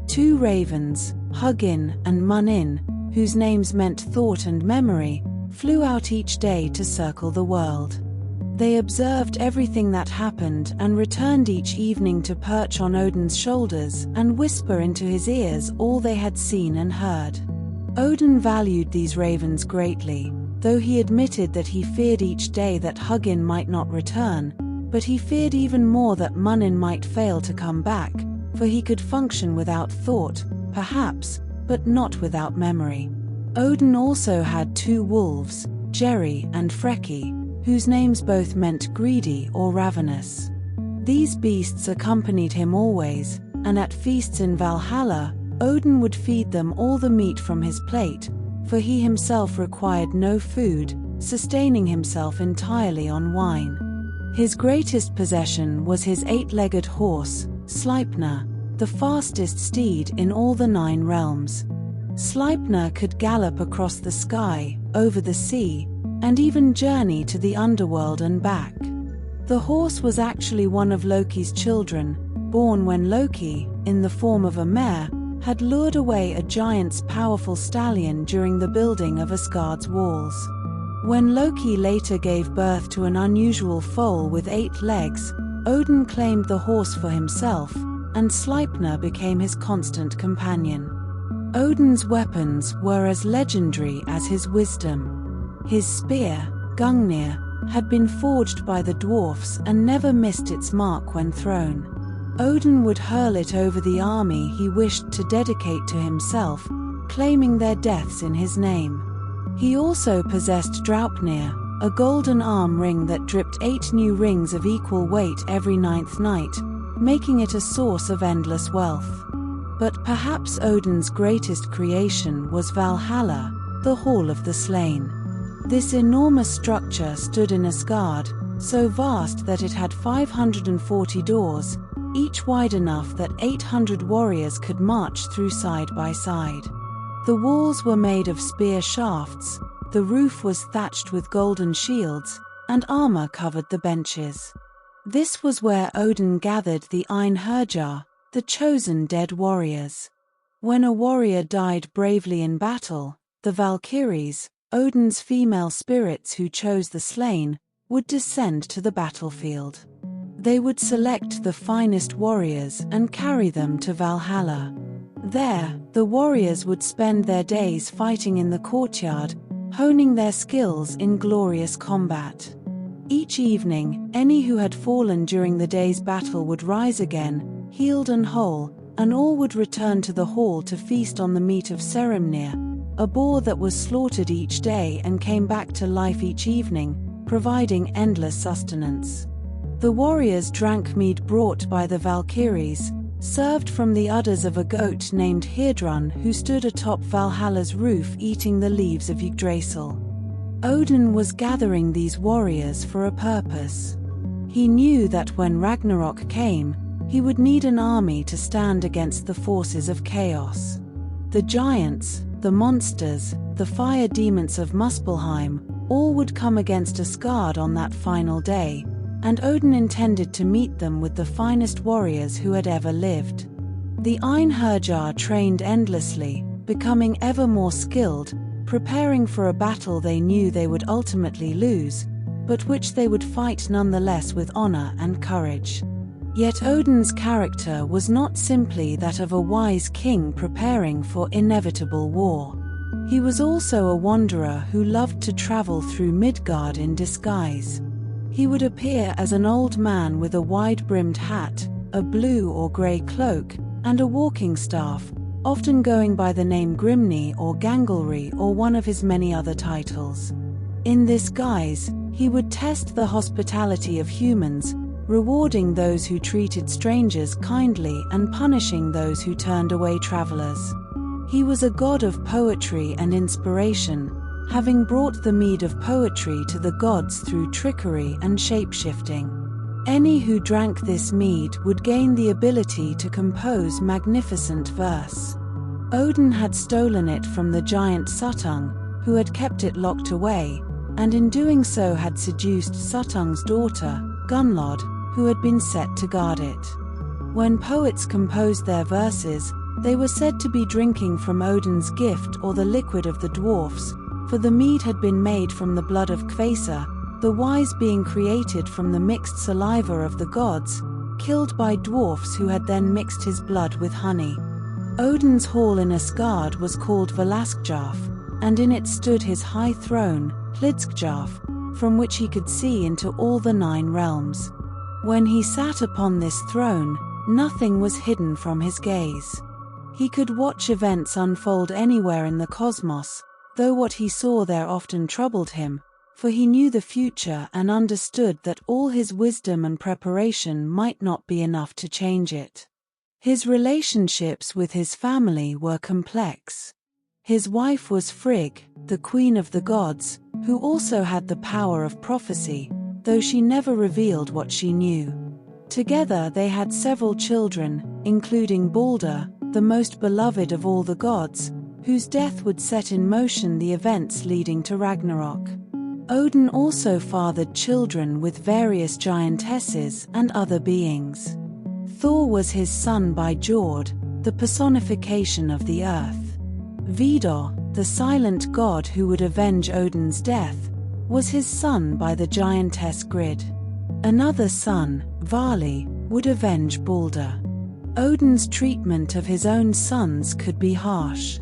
2 ravens, Hugin and Munin, whose names meant thought and memory, flew out each day to circle the world. They observed everything that happened and returned each evening to perch on Odin's shoulders and whisper into his ears all they had seen and heard. Odin valued these ravens greatly, though he admitted that he feared each day that Hugin might not return, but he feared even more that Munin might fail to come back, for he could function without thought, perhaps, but not without memory. Odin also had 2 wolves, Jerry and Freki, whose names both meant greedy or ravenous. These beasts accompanied him always, and at feasts in Valhalla, Odin would feed them all the meat from his plate, for he himself required no food, sustaining himself entirely on wine. His greatest possession was his 8-legged horse, Sleipnir, the fastest steed in all the 9 realms. Sleipnir could gallop across the sky, over the sea, and even journey to the underworld and back. The horse was actually one of Loki's children, born when Loki, in the form of a mare, had lured away a giant's powerful stallion during the building of Asgard's walls. When Loki later gave birth to an unusual foal with 8 legs, Odin claimed the horse for himself, and Sleipnir became his constant companion. Odin's weapons were as legendary as his wisdom. His spear, Gungnir, had been forged by the dwarfs and never missed its mark when thrown. Odin would hurl it over the army he wished to dedicate to himself, claiming their deaths in his name. He also possessed Draupnir, a golden arm ring that dripped 8 new rings of equal weight every 9th night, making it a source of endless wealth. But perhaps Odin's greatest creation was Valhalla, the Hall of the Slain. This enormous structure stood in Asgard, so vast that it had 540 doors, each wide enough that 800 warriors could march through side by side. The walls were made of spear shafts, the roof was thatched with golden shields, and armor covered the benches. This was where Odin gathered the Einherjar, the chosen dead warriors. When a warrior died bravely in battle, the Valkyries, Odin's female spirits who chose the slain, would descend to the battlefield. They would select the finest warriors and carry them to Valhalla. There, the warriors would spend their days fighting in the courtyard, honing their skills in glorious combat. Each evening, any who had fallen during the day's battle would rise again, healed and whole, and all would return to the hall to feast on the meat of Serimnir, a boar that was slaughtered each day and came back to life each evening, providing endless sustenance. The warriors drank mead brought by the Valkyries, served from the udders of a goat named Heidrun who stood atop Valhalla's roof eating the leaves of Yggdrasil. Odin was gathering these warriors for a purpose. He knew that when Ragnarok came, he would need an army to stand against the forces of chaos. The giants, the monsters, the fire demons of Muspelheim, all would come against Asgard on that final day, and Odin intended to meet them with the finest warriors who had ever lived. The Einherjar trained endlessly, becoming ever more skilled, preparing for a battle they knew they would ultimately lose, but which they would fight nonetheless with honor and courage. Yet Odin's character was not simply that of a wise king preparing for inevitable war. He was also a wanderer who loved to travel through Midgard in disguise. He would appear as an old man with a wide-brimmed hat, a blue or grey cloak, and a walking staff, often going by the name Grimni or Ganglery or one of his many other titles. In this guise, he would test the hospitality of humans, rewarding those who treated strangers kindly and punishing those who turned away travelers. He was a god of poetry and inspiration, having brought the mead of poetry to the gods through trickery and shape-shifting. Any who drank this mead would gain the ability to compose magnificent verse. Odin had stolen it from the giant Suttung, who had kept it locked away, and in doing so had seduced Suttung's daughter, Gunnlod, who had been set to guard it. When poets composed their verses, they were said to be drinking from Odin's gift or the liquid of the dwarfs, for the mead had been made from the blood of Kvasa, the wise being created from the mixed saliva of the gods, killed by dwarfs who had then mixed his blood with honey. Odin's hall in Asgard was called Valaskjalf, and in it stood his high throne, Hlidskjalf, from which he could see into all the 9 realms. When he sat upon this throne, nothing was hidden from his gaze. He could watch events unfold anywhere in the cosmos, though what he saw there often troubled him, for he knew the future and understood that all his wisdom and preparation might not be enough to change it. His relationships with his family were complex. His wife was Frigg, the queen of the gods, who also had the power of prophecy, though she never revealed what she knew. Together they had several children, including Balder, the most beloved of all the gods, whose death would set in motion the events leading to Ragnarok. Odin also fathered children with various giantesses and other beings. Thor was his son by Jord, the personification of the earth. Vidar, the silent god who would avenge Odin's death, was his son by the giantess Grid. Another son, Vali, would avenge Balder. Odin's treatment of his own sons could be harsh.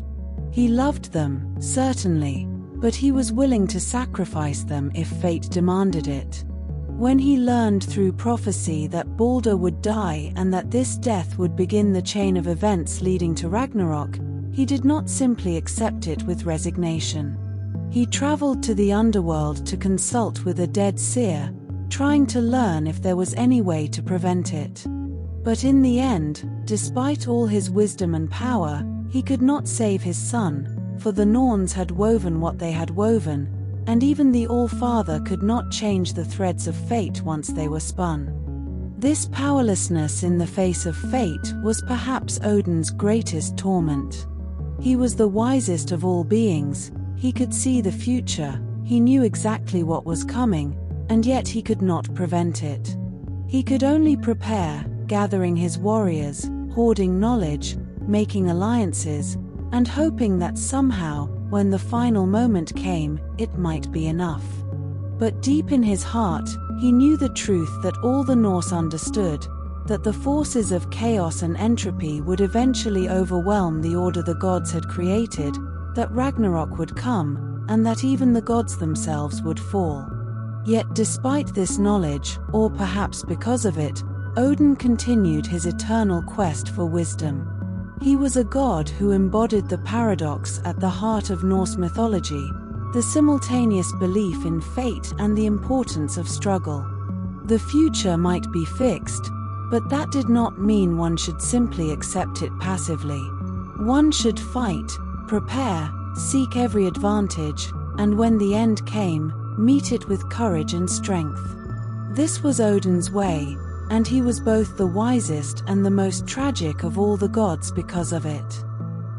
He loved them, certainly, but he was willing to sacrifice them if fate demanded it. When he learned through prophecy that Balder would die and that this death would begin the chain of events leading to Ragnarok, he did not simply accept it with resignation. He traveled to the underworld to consult with a dead seer, trying to learn if there was any way to prevent it. But in the end, despite all his wisdom and power, he could not save his son, for the Norns had woven what they had woven, and even the All-Father could not change the threads of fate once they were spun. This powerlessness in the face of fate was perhaps Odin's greatest torment. He was the wisest of all beings, he could see the future, he knew exactly what was coming, and yet he could not prevent it. He could only prepare, gathering his warriors, hoarding knowledge, making alliances, and hoping that somehow, when the final moment came, it might be enough. But deep in his heart, he knew the truth that all the Norse understood, that the forces of chaos and entropy would eventually overwhelm the order the gods had created, that Ragnarok would come, and that even the gods themselves would fall. Yet despite this knowledge, or perhaps because of it, Odin continued his eternal quest for wisdom. He was a god who embodied the paradox at the heart of Norse mythology, the simultaneous belief in fate and the importance of struggle. The future might be fixed, but that did not mean one should simply accept it passively. One should fight, prepare, seek every advantage, and when the end came, meet it with courage and strength. This was Odin's way, and he was both the wisest and the most tragic of all the gods because of it.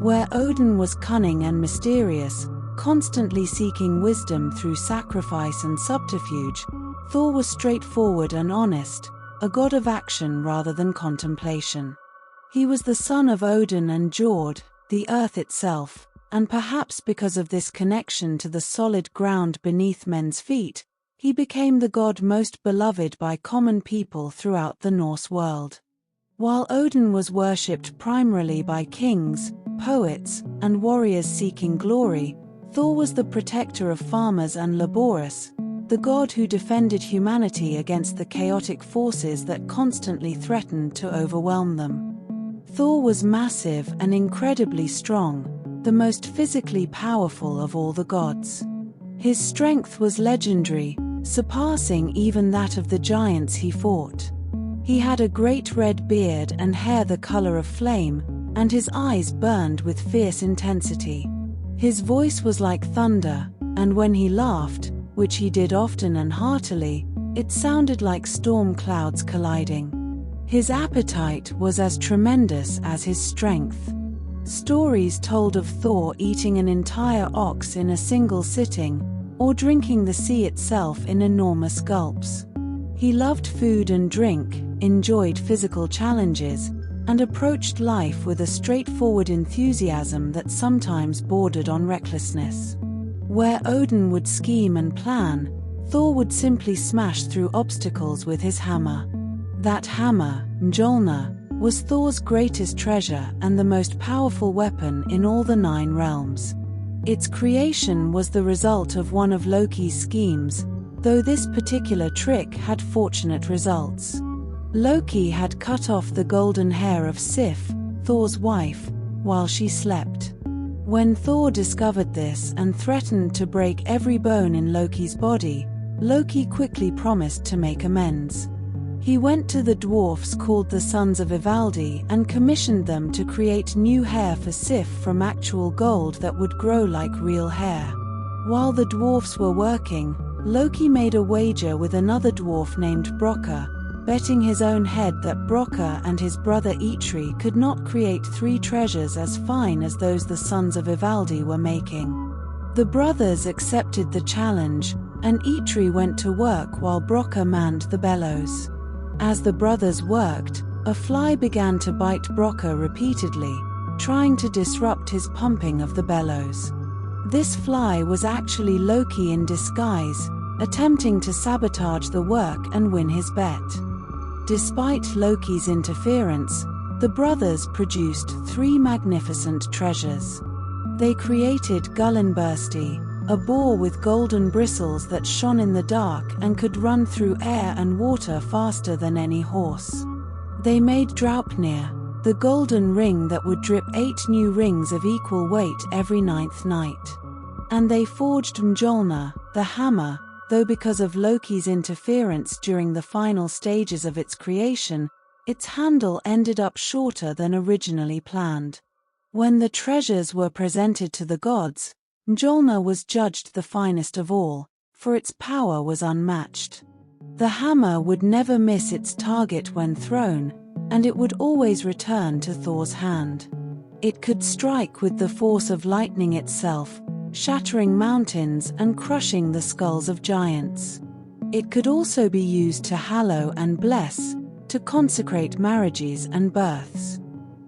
Where Odin was cunning and mysterious, constantly seeking wisdom through sacrifice and subterfuge, Thor was straightforward and honest, a god of action rather than contemplation. He was the son of Odin and Jord, the earth itself, and perhaps because of this connection to the solid ground beneath men's feet, he became the god most beloved by common people throughout the Norse world. While Odin was worshipped primarily by kings, poets, and warriors seeking glory, Thor was the protector of farmers and laborers, the god who defended humanity against the chaotic forces that constantly threatened to overwhelm them. Thor was massive and incredibly strong, the most physically powerful of all the gods. His strength was legendary, surpassing even that of the giants he fought. He had a great red beard and hair the color of flame, and his eyes burned with fierce intensity. His voice was like thunder, and when he laughed, which he did often and heartily, it sounded like storm clouds colliding. His appetite was as tremendous as his strength. Stories told of Thor eating an entire ox in a single sitting, or drinking the sea itself in enormous gulps. He loved food and drink, enjoyed physical challenges, and approached life with a straightforward enthusiasm that sometimes bordered on recklessness. Where Odin would scheme and plan, Thor would simply smash through obstacles with his hammer. That hammer, Mjolnir, was Thor's greatest treasure and the most powerful weapon in all the 9 realms. Its creation was the result of one of Loki's schemes, though this particular trick had fortunate results. Loki had cut off the golden hair of Sif, Thor's wife, while she slept. When Thor discovered this and threatened to break every bone in Loki's body, Loki quickly promised to make amends. He went to the dwarfs called the Sons of Ivaldi and commissioned them to create new hair for Sif from actual gold that would grow like real hair. While the dwarfs were working, Loki made a wager with another dwarf named Brokkr, betting his own head that Brokkr and his brother Eitri could not create 3 treasures as fine as those the Sons of Ivaldi were making. The brothers accepted the challenge, and Eitri went to work while Brokkr manned the bellows. As the brothers worked, a fly began to bite Brokkr repeatedly, trying to disrupt his pumping of the bellows. This fly was actually Loki in disguise, attempting to sabotage the work and win his bet. Despite Loki's interference, the brothers produced 3 magnificent treasures. They created Gullinbursti, a boar with golden bristles that shone in the dark and could run through air and water faster than any horse. They made Draupnir, the golden ring that would drip 8 new rings of equal weight every 9th night. And they forged Mjolnir, the hammer, though because of Loki's interference during the final stages of its creation, its handle ended up shorter than originally planned. When the treasures were presented to the gods, Mjolnir was judged the finest of all, for its power was unmatched. The hammer would never miss its target when thrown, and it would always return to Thor's hand. It could strike with the force of lightning itself, shattering mountains and crushing the skulls of giants. It could also be used to hallow and bless, to consecrate marriages and births.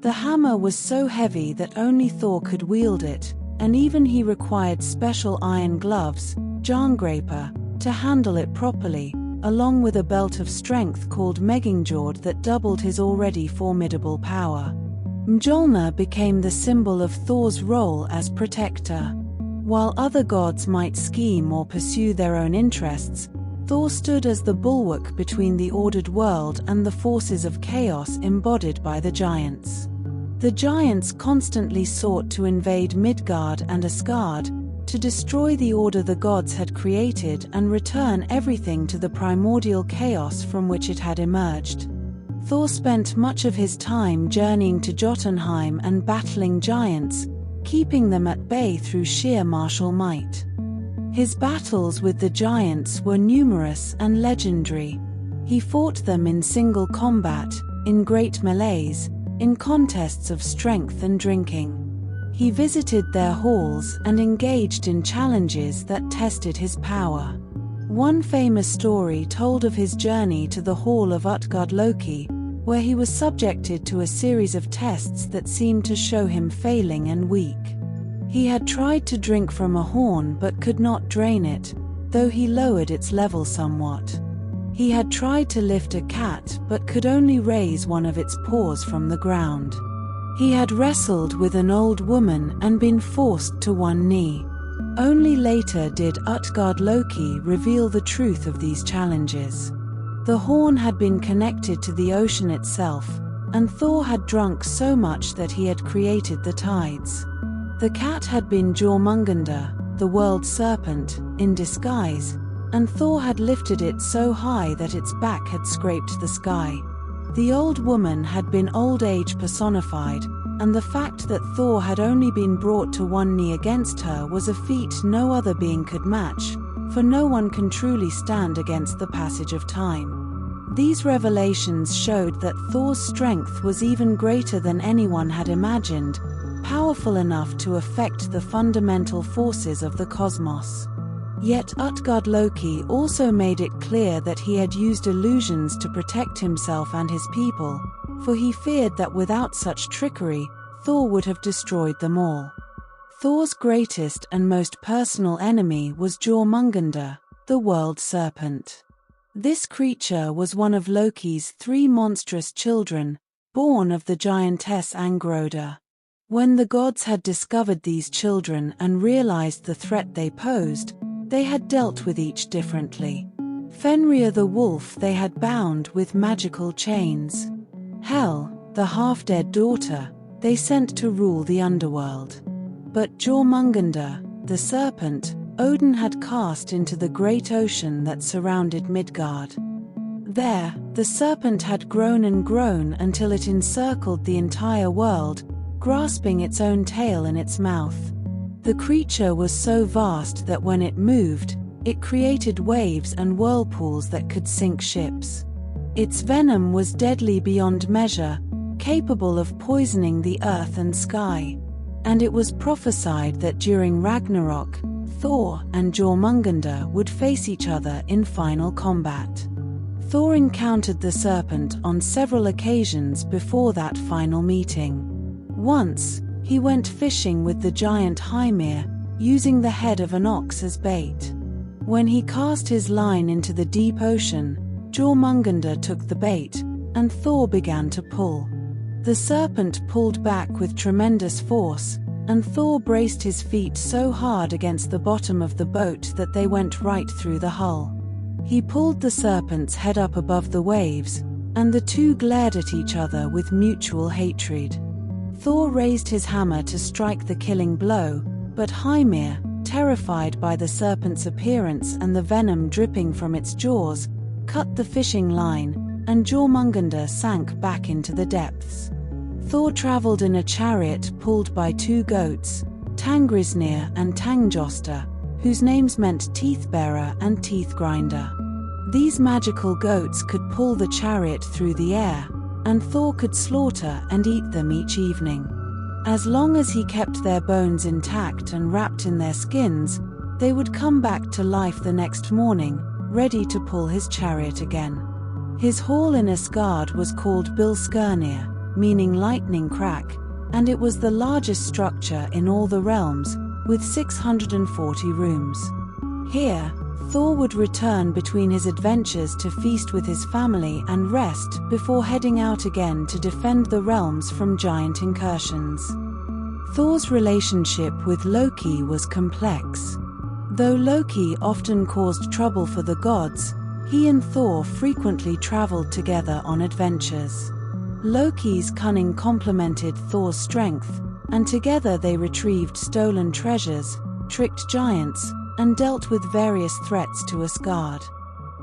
The hammer was so heavy that only Thor could wield it, and even he required special iron gloves, Jarngripr, to handle it properly, along with a belt of strength called Megingjord that doubled his already formidable power. Mjolnir became the symbol of Thor's role as protector. While other gods might scheme or pursue their own interests, Thor stood as the bulwark between the ordered world and the forces of chaos embodied by the giants. The giants constantly sought to invade Midgard and Asgard, to destroy the order the gods had created and return everything to the primordial chaos from which it had emerged. Thor spent much of his time journeying to Jotunheim and battling giants, keeping them at bay through sheer martial might. His battles with the giants were numerous and legendary. He fought them in single combat, in great melees, in contests of strength and drinking. He visited their halls and engaged in challenges that tested his power. One famous story told of his journey to the hall of Utgard Loki, where he was subjected to a series of tests that seemed to show him failing and weak. He had tried to drink from a horn but could not drain it, though he lowered its level somewhat. He had tried to lift a cat but could only raise one of its paws from the ground. He had wrestled with an old woman and been forced to one knee. Only later did Utgard Loki reveal the truth of these challenges. The horn had been connected to the ocean itself, and Thor had drunk so much that he had created the tides. The cat had been Jormungandr, the world serpent, in disguise, and Thor had lifted it so high that its back had scraped the sky. The old woman had been old age personified, and the fact that Thor had only been brought to one knee against her was a feat no other being could match, for no one can truly stand against the passage of time. These revelations showed that Thor's strength was even greater than anyone had imagined, powerful enough to affect the fundamental forces of the cosmos. Yet Utgard Loki also made it clear that he had used illusions to protect himself and his people, for he feared that without such trickery, Thor would have destroyed them all. Thor's greatest and most personal enemy was Jormungandr, the world serpent. This creature was one of Loki's 3 monstrous children, born of the giantess Angroda. When the gods had discovered these children and realized the threat they posed, they had dealt with each differently. Fenrir the wolf they had bound with magical chains. Hel, the half-dead daughter, they sent to rule the underworld. But Jormungandr, the serpent, Odin had cast into the great ocean that surrounded Midgard. There, the serpent had grown and grown until it encircled the entire world, grasping its own tail in its mouth. The creature was so vast that when it moved, it created waves and whirlpools that could sink ships. Its venom was deadly beyond measure, capable of poisoning the earth and sky. And it was prophesied that during Ragnarok, Thor and Jormungandr would face each other in final combat. Thor encountered the serpent on several occasions before that final meeting. Once, he went fishing with the giant Hymir, using the head of an ox as bait. When he cast his line into the deep ocean, Jormungandr took the bait, and Thor began to pull. The serpent pulled back with tremendous force, and Thor braced his feet so hard against the bottom of the boat that they went right through the hull. He pulled the serpent's head up above the waves, and the two glared at each other with mutual hatred. Thor raised his hammer to strike the killing blow, but Hymir, terrified by the serpent's appearance and the venom dripping from its jaws, cut the fishing line, and Jormungandr sank back into the depths. Thor traveled in a chariot pulled by 2 goats, Tangrisnir and Tangjosta, whose names meant Teeth-bearer and Teeth-grinder. These magical goats could pull the chariot through the air, and Thor could slaughter and eat them each evening. As long as he kept their bones intact and wrapped in their skins, they would come back to life the next morning, ready to pull his chariot again. His hall in Asgard was called Bilskirnir, meaning lightning crack, and it was the largest structure in all the realms, with 640 rooms. Here, Thor would return between his adventures to feast with his family and rest before heading out again to defend the realms from giant incursions. Thor's relationship with Loki was complex. Though Loki often caused trouble for the gods, he and Thor frequently traveled together on adventures. Loki's cunning complemented Thor's strength, and together they retrieved stolen treasures, tricked giants, and dealt with various threats to Asgard.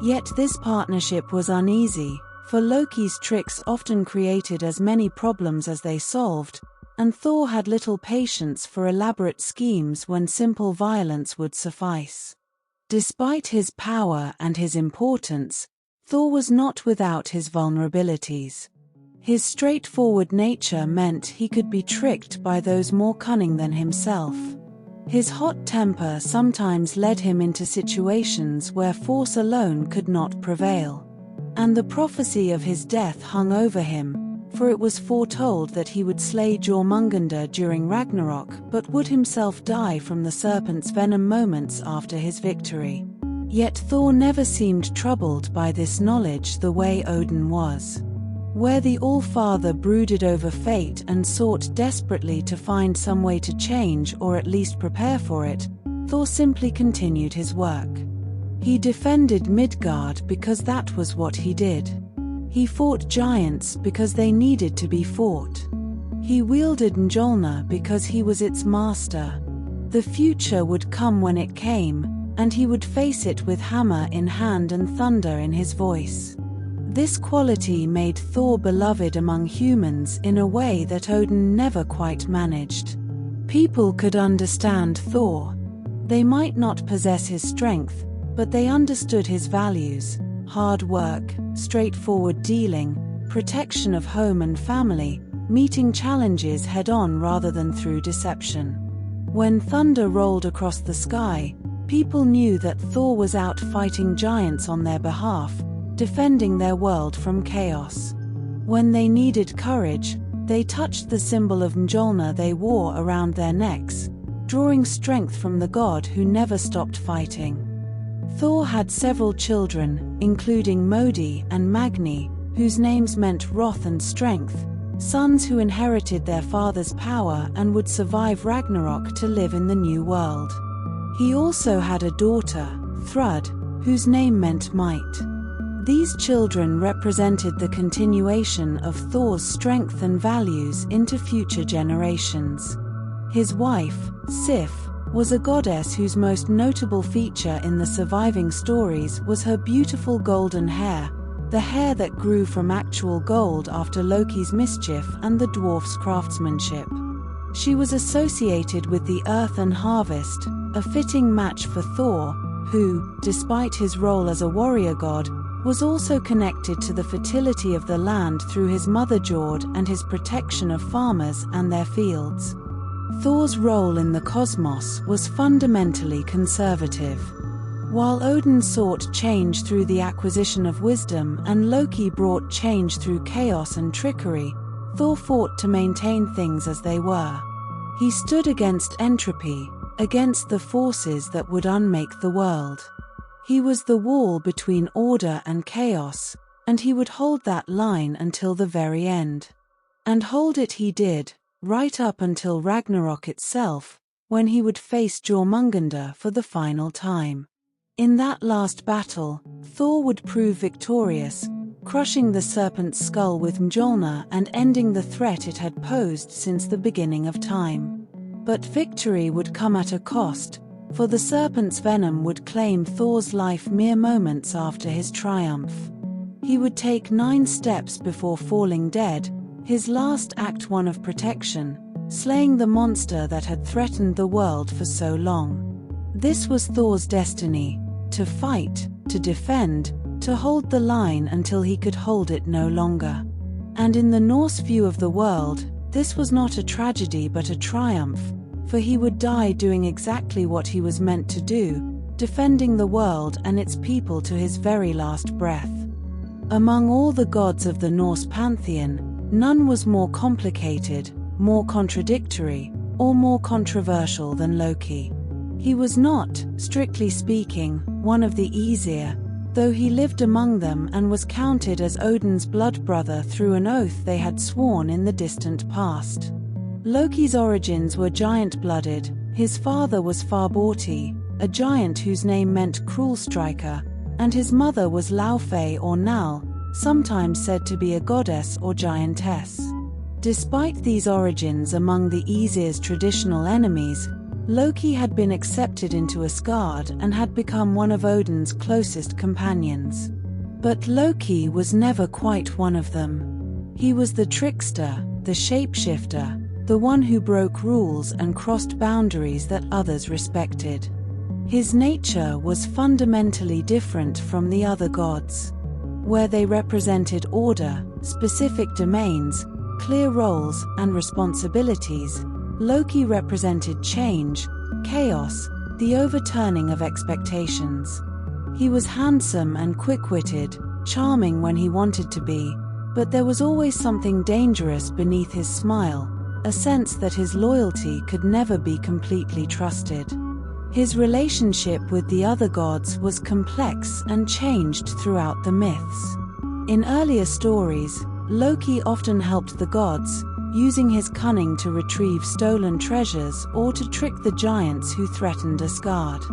Yet this partnership was uneasy, for Loki's tricks often created as many problems as they solved, and Thor had little patience for elaborate schemes when simple violence would suffice. Despite his power and his importance, Thor was not without his vulnerabilities. His straightforward nature meant he could be tricked by those more cunning than himself. His hot temper sometimes led him into situations where force alone could not prevail. And the prophecy of his death hung over him, for it was foretold that he would slay Jormungandr during Ragnarok but would himself die from the serpent's venom moments after his victory. Yet Thor never seemed troubled by this knowledge the way Odin was. Where the All-Father brooded over fate and sought desperately to find some way to change or at least prepare for it, Thor simply continued his work. He defended Midgard because that was what he did. He fought giants because they needed to be fought. He wielded Mjolnir because he was its master. The future would come when it came, and he would face it with hammer in hand and thunder in his voice. This quality made Thor beloved among humans in a way that Odin never quite managed. People could understand Thor. They might not possess his strength, but they understood his values: hard work, straightforward dealing, protection of home and family, meeting challenges head-on rather than through deception. When thunder rolled across the sky, people knew that Thor was out fighting giants on their behalf, defending their world from chaos. When they needed courage, they touched the symbol of Mjolnir they wore around their necks, drawing strength from the god who never stopped fighting. Thor had several children, including Modi and Magni, whose names meant wrath and strength, sons who inherited their father's power and would survive Ragnarok to live in the new world. He also had a daughter, Thrud, whose name meant might. These children represented the continuation of Thor's strength and values into future generations. His wife, Sif, was a goddess whose most notable feature in the surviving stories was her beautiful golden hair, the hair that grew from actual gold after Loki's mischief and the dwarf's craftsmanship. She was associated with the earth and harvest, a fitting match for Thor, who, despite his role as a warrior god, was also connected to the fertility of the land through his mother Jord and his protection of farmers and their fields. Thor's role in the cosmos was fundamentally conservative. While Odin sought change through the acquisition of wisdom and Loki brought change through chaos and trickery, Thor fought to maintain things as they were. He stood against entropy, against the forces that would unmake the world. He was the wall between order and chaos, and he would hold that line until the very end. And hold it he did, right up until Ragnarok itself, when he would face Jormungandr for the final time. In that last battle, Thor would prove victorious, crushing the serpent's skull with Mjolnir and ending the threat it had posed since the beginning of time. But victory would come at a cost, for the serpent's venom would claim Thor's life mere moments after his triumph. He would take 9 steps before falling dead, his last act one of protection, slaying the monster that had threatened the world for so long. This was Thor's destiny, to fight, to defend, to hold the line until he could hold it no longer. And in the Norse view of the world, this was not a tragedy but a triumph, for he would die doing exactly what he was meant to do, defending the world and its people to his very last breath. Among all the gods of the Norse pantheon, none was more complicated, more contradictory, or more controversial than Loki. He was not, strictly speaking, one of the Aesir, though he lived among them and was counted as Odin's blood brother through an oath they had sworn in the distant past. Loki's origins were giant-blooded. His father was Farbauti, a giant whose name meant cruel striker, and his mother was Laufey or Nal, sometimes said to be a goddess or giantess. Despite these origins among the Aesir's traditional enemies, Loki had been accepted into Asgard and had become one of Odin's closest companions. But Loki was never quite one of them. He was the trickster, the shapeshifter, the one who broke rules and crossed boundaries that others respected. His nature was fundamentally different from the other gods. Where they represented order, specific domains, clear roles and responsibilities, Loki represented change, chaos, the overturning of expectations. He was handsome and quick-witted, charming when he wanted to be, but there was always something dangerous beneath his smile, a sense that his loyalty could never be completely trusted. His relationship with the other gods was complex and changed throughout the myths. In earlier stories, Loki often helped the gods, using his cunning to retrieve stolen treasures or to trick the giants who threatened Asgard.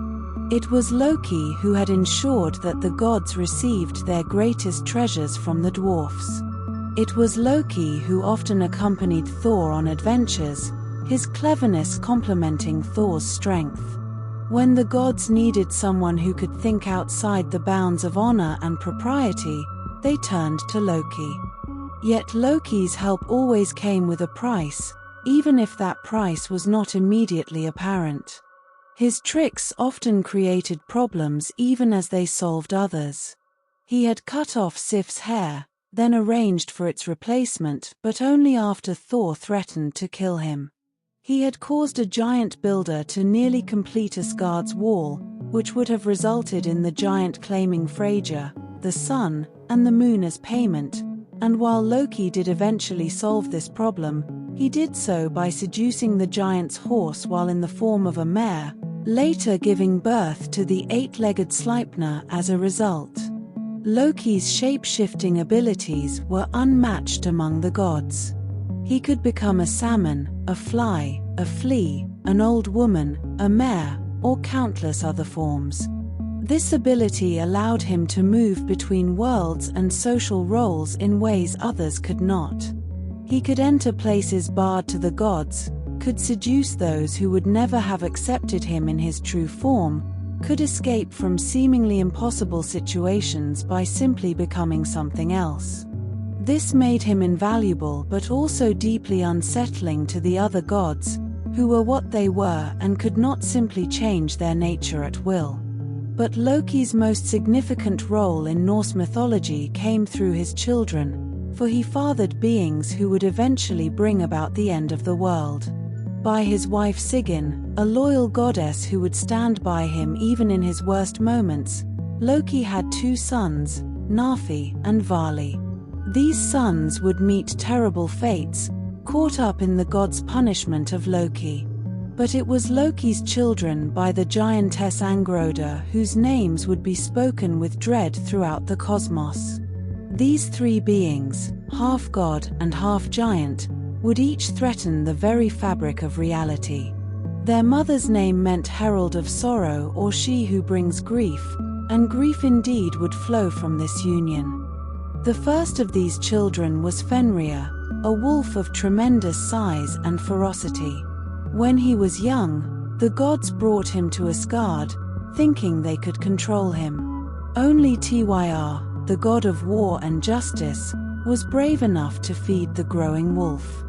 It was Loki who had ensured that the gods received their greatest treasures from the dwarfs. It was Loki who often accompanied Thor on adventures, his cleverness complementing Thor's strength. When the gods needed someone who could think outside the bounds of honor and propriety, they turned to Loki. Yet Loki's help always came with a price, even if that price was not immediately apparent. His tricks often created problems even as they solved others. He had cut off Sif's hair, then arranged for its replacement, but only after Thor threatened to kill him. He had caused a giant builder to nearly complete Asgard's wall, which would have resulted in the giant claiming Freya, the sun, and the moon as payment. And while Loki did eventually solve this problem, He did so by seducing the giant's horse while in the form of a mare, later giving birth to the eight-legged Sleipnir as a result. Loki's shape-shifting abilities were unmatched among the gods. He could become a salmon, a fly, a flea, an old woman, a mare, or countless other forms. This ability allowed him to move between worlds and social roles in ways others could not. He could enter places barred to the gods, could seduce those who would never have accepted him in his true form, could escape from seemingly impossible situations by simply becoming something else. This made him invaluable but also deeply unsettling to the other gods, who were what they were and could not simply change their nature at will. But Loki's most significant role in Norse mythology came through his children, for he fathered beings who would eventually bring about the end of the world. By his wife Sigyn, a loyal goddess who would stand by him even in his worst moments, Loki had two sons, Nafi and Vali. These sons would meet terrible fates, caught up in the gods' punishment of Loki. But it was Loki's children by the giantess Angroda whose names would be spoken with dread throughout the cosmos. These three beings, half god and half giant, would each threaten the very fabric of reality. Their mother's name meant herald of sorrow or she who brings grief, and grief indeed would flow from this union. The first of these children was Fenrir, a wolf of tremendous size and ferocity. When he was young, the gods brought him to Asgard, thinking they could control him. Only Tyr, the god of war and justice, was brave enough to feed the growing wolf.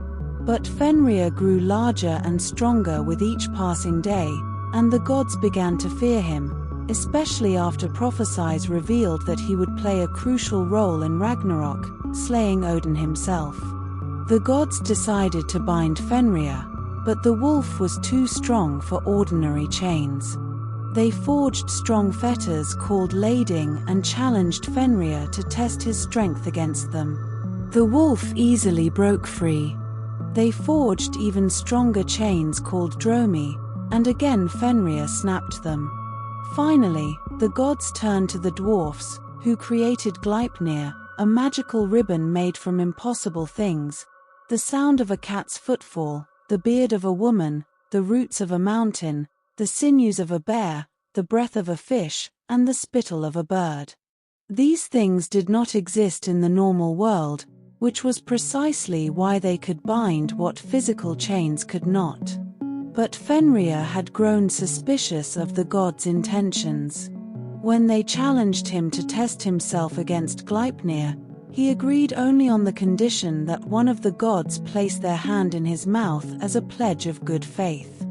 But Fenrir grew larger and stronger with each passing day, and the gods began to fear him, especially after prophecies revealed that he would play a crucial role in Ragnarok, slaying Odin himself. The gods decided to bind Fenrir, but the wolf was too strong for ordinary chains. They forged strong fetters called lading and challenged Fenrir to test his strength against them. The wolf easily broke free. They forged even stronger chains called dromi, and again Fenrir snapped them. Finally, the gods turned to the dwarfs, who created Gleipnir, a magical ribbon made from impossible things, the sound of a cat's footfall, the beard of a woman, the roots of a mountain, the sinews of a bear, the breath of a fish, and the spittle of a bird. These things did not exist in the normal world, which was precisely why they could bind what physical chains could not. But Fenrir had grown suspicious of the gods' intentions. When they challenged him to test himself against Gleipnir, he agreed only on the condition that one of the gods place their hand in his mouth as a pledge of good faith.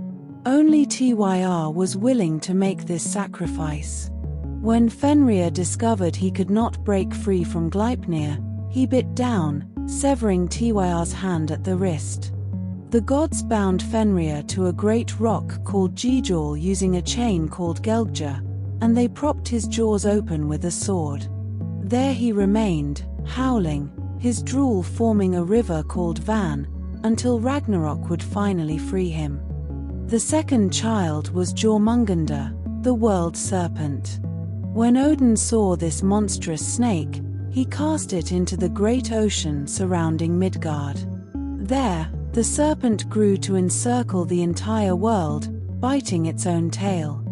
Only Tyr was willing to make this sacrifice. When Fenrir discovered he could not break free from Gleipnir, he bit down, severing Tyr's hand at the wrist. The gods bound Fenrir to a great rock called Yggdrasil using a chain called Gelgja, and they propped his jaws open with a sword. There he remained, howling, his drool forming a river called Van, until Ragnarok would finally free him. The second child was Jormungandr, the world serpent. When Odin saw this monstrous snake, he cast it into the great ocean surrounding Midgard. There, the serpent grew to encircle the entire world, biting its own tail.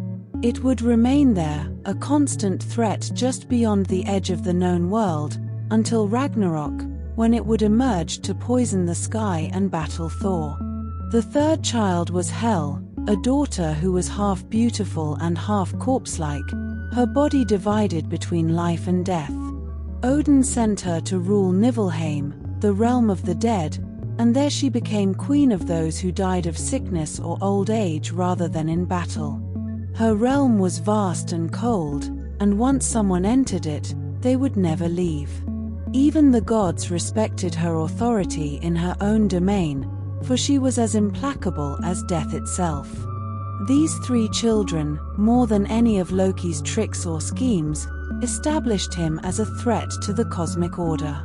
It would remain there, a constant threat just beyond the edge of the known world, until Ragnarok, when it would emerge to poison the sky and battle Thor. The third child was Hel, a daughter who was half beautiful and half corpse-like, her body divided between life and death. Odin sent her to rule Niflheim, the realm of the dead, and there she became queen of those who died of sickness or old age rather than in battle. Her realm was vast and cold, and once someone entered it, they would never leave. Even the gods respected her authority in her own domain, for she was as implacable as death itself. These three children, more than any of Loki's tricks or schemes, established him as a threat to the cosmic order.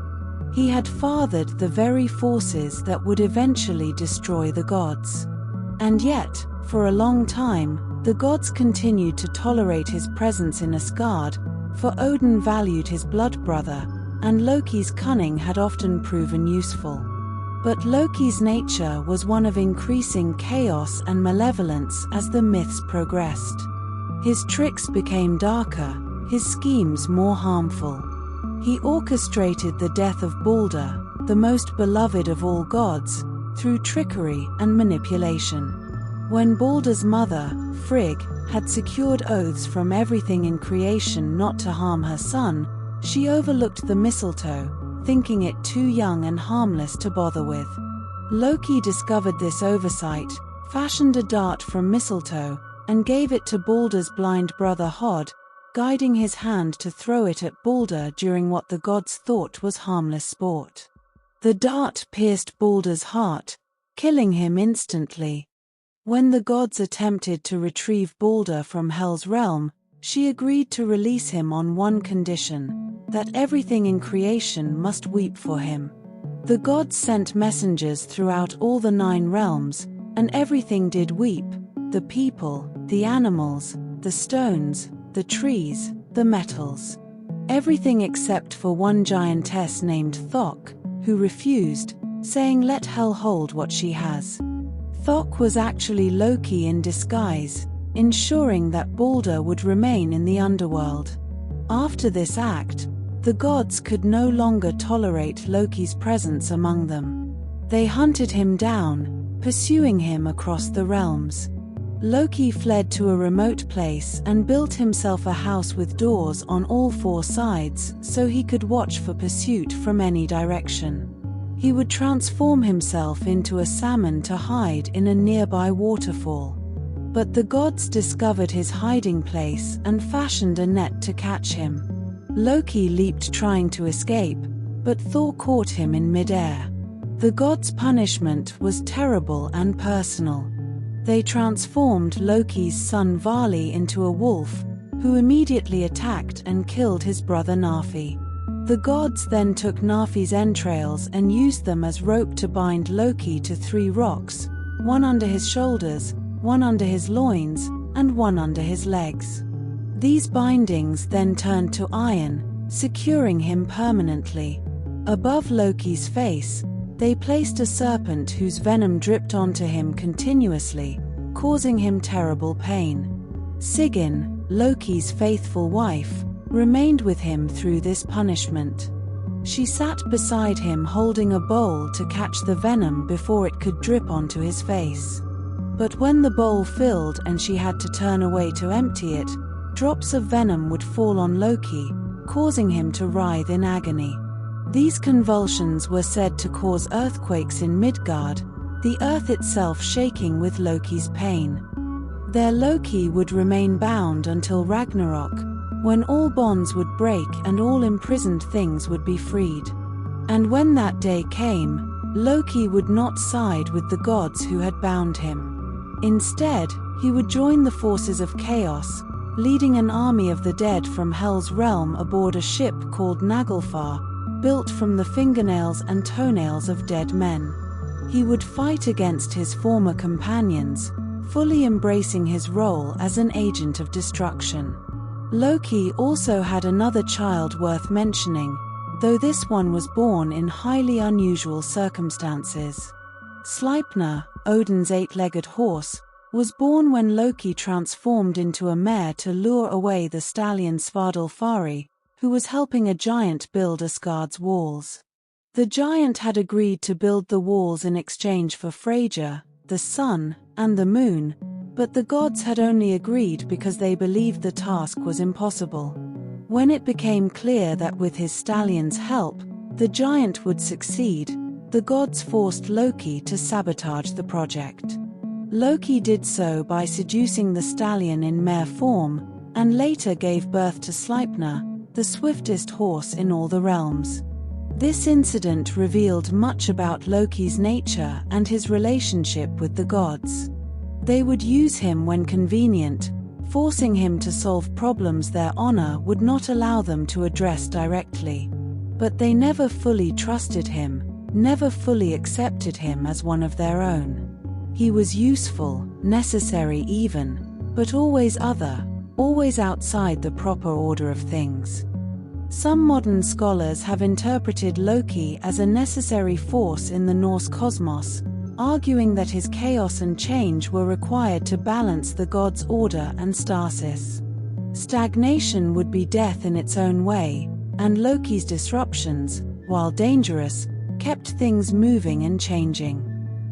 He had fathered the very forces that would eventually destroy the gods. And yet, for a long time, the gods continued to tolerate his presence in Asgard, for Odin valued his blood brother, and Loki's cunning had often proven useful. But Loki's nature was one of increasing chaos and malevolence as the myths progressed. His tricks became darker, his schemes more harmful. He orchestrated the death of Balder, the most beloved of all gods, through trickery and manipulation. When Balder's mother, Frigg, had secured oaths from everything in creation not to harm her son, she overlooked the mistletoe, thinking it too young and harmless to bother with. Loki discovered this oversight, fashioned a dart from mistletoe, and gave it to Balder's blind brother Hod, guiding his hand to throw it at Balder during what the gods thought was harmless sport. The dart pierced Balder's heart, killing him instantly. When the gods attempted to retrieve Balder from Hel's realm, she agreed to release him on one condition: that everything in creation must weep for him. The gods sent messengers throughout all the 9 realms, and everything did weep: the people, the animals, the stones, the trees, the metals. Everything except for one giantess named Thok, who refused, saying let Hel hold what she has. Thok was actually Loki in disguise, ensuring that Balder would remain in the underworld. After this act, the gods could no longer tolerate Loki's presence among them. They hunted him down, pursuing him across the realms. Loki fled to a remote place and built himself a house with doors on all 4 sides so he could watch for pursuit from any direction. He would transform himself into a salmon to hide in a nearby waterfall. But the gods discovered his hiding place and fashioned a net to catch him. Loki leaped trying to escape, but Thor caught him in midair. The gods' punishment was terrible and personal. They transformed Loki's son Vali into a wolf, who immediately attacked and killed his brother Nafi. The gods then took Nafi's entrails and used them as rope to bind Loki to 3 rocks, one under his shoulders, one under his loins, and one under his legs. These bindings then turned to iron, securing him permanently. Above Loki's face, they placed a serpent whose venom dripped onto him continuously, causing him terrible pain. Sigyn, Loki's faithful wife, remained with him through this punishment. She sat beside him holding a bowl to catch the venom before it could drip onto his face. But when the bowl filled and she had to turn away to empty it, drops of venom would fall on Loki, causing him to writhe in agony. These convulsions were said to cause earthquakes in Midgard, the earth itself shaking with Loki's pain. There Loki would remain bound until Ragnarok, when all bonds would break and all imprisoned things would be freed. And when that day came, Loki would not side with the gods who had bound him. Instead, he would join the forces of chaos, leading an army of the dead from Hel's realm aboard a ship called Naglfar, built from the fingernails and toenails of dead men. He would fight against his former companions, fully embracing his role as an agent of destruction. Loki also had another child worth mentioning, though this one was born in highly unusual circumstances. Sleipnir, Odin's 8-legged horse, was born when Loki transformed into a mare to lure away the stallion Svadilfari, who was helping a giant build Asgard's walls. The giant had agreed to build the walls in exchange for Freya, the sun, and the moon, but the gods had only agreed because they believed the task was impossible. When it became clear that with his stallion's help, the giant would succeed, the gods forced Loki to sabotage the project. Loki did so by seducing the stallion in mare form, and later gave birth to Sleipnir, the swiftest horse in all the realms. This incident revealed much about Loki's nature and his relationship with the gods. They would use him when convenient, forcing him to solve problems their honor would not allow them to address directly. But they never fully trusted him, never fully accepted him as one of their own. He was useful, necessary even, but always other, always outside the proper order of things. Some modern scholars have interpreted Loki as a necessary force in the Norse cosmos, arguing that his chaos and change were required to balance the gods' order and stasis. Stagnation would be death in its own way, and Loki's disruptions, while dangerous, kept things moving and changing.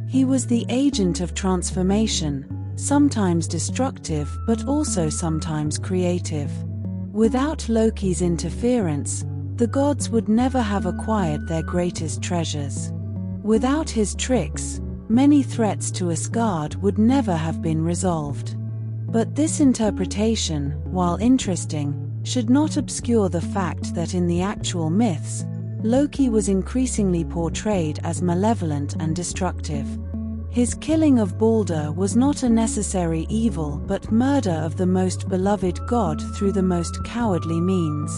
He was the agent of transformation, sometimes destructive but also sometimes creative. Without Loki's interference, the gods would never have acquired their greatest treasures. Without his tricks, many threats to Asgard would never have been resolved. But this interpretation, while interesting, should not obscure the fact that in the actual myths, Loki was increasingly portrayed as malevolent and destructive. His killing of Balder was not a necessary evil but murder of the most beloved god through the most cowardly means.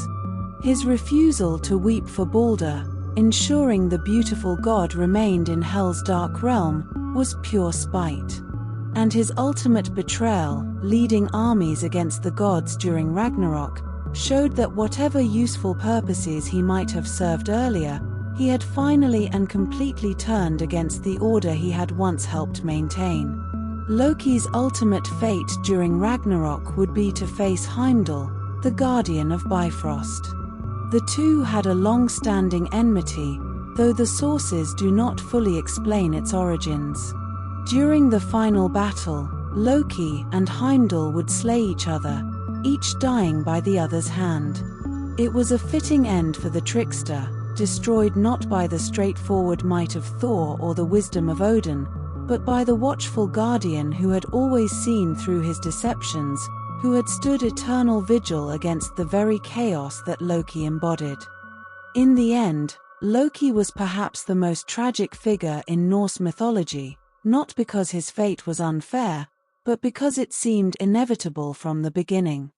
His refusal to weep for Balder, ensuring the beautiful god remained in Hel's dark realm, was pure spite. And his ultimate betrayal, leading armies against the gods during Ragnarok, showed that whatever useful purposes he might have served earlier, he had finally and completely turned against the order he had once helped maintain. Loki's ultimate fate during Ragnarok would be to face Heimdall, the guardian of Bifrost. The two had a long-standing enmity, though the sources do not fully explain its origins. During the final battle, Loki and Heimdall would slay each other, each dying by the other's hand. It was a fitting end for the trickster, destroyed not by the straightforward might of Thor or the wisdom of Odin, but by the watchful guardian who had always seen through his deceptions, who had stood eternal vigil against the very chaos that Loki embodied. In the end, Loki was perhaps the most tragic figure in Norse mythology, not because his fate was unfair, but because it seemed inevitable from the beginning.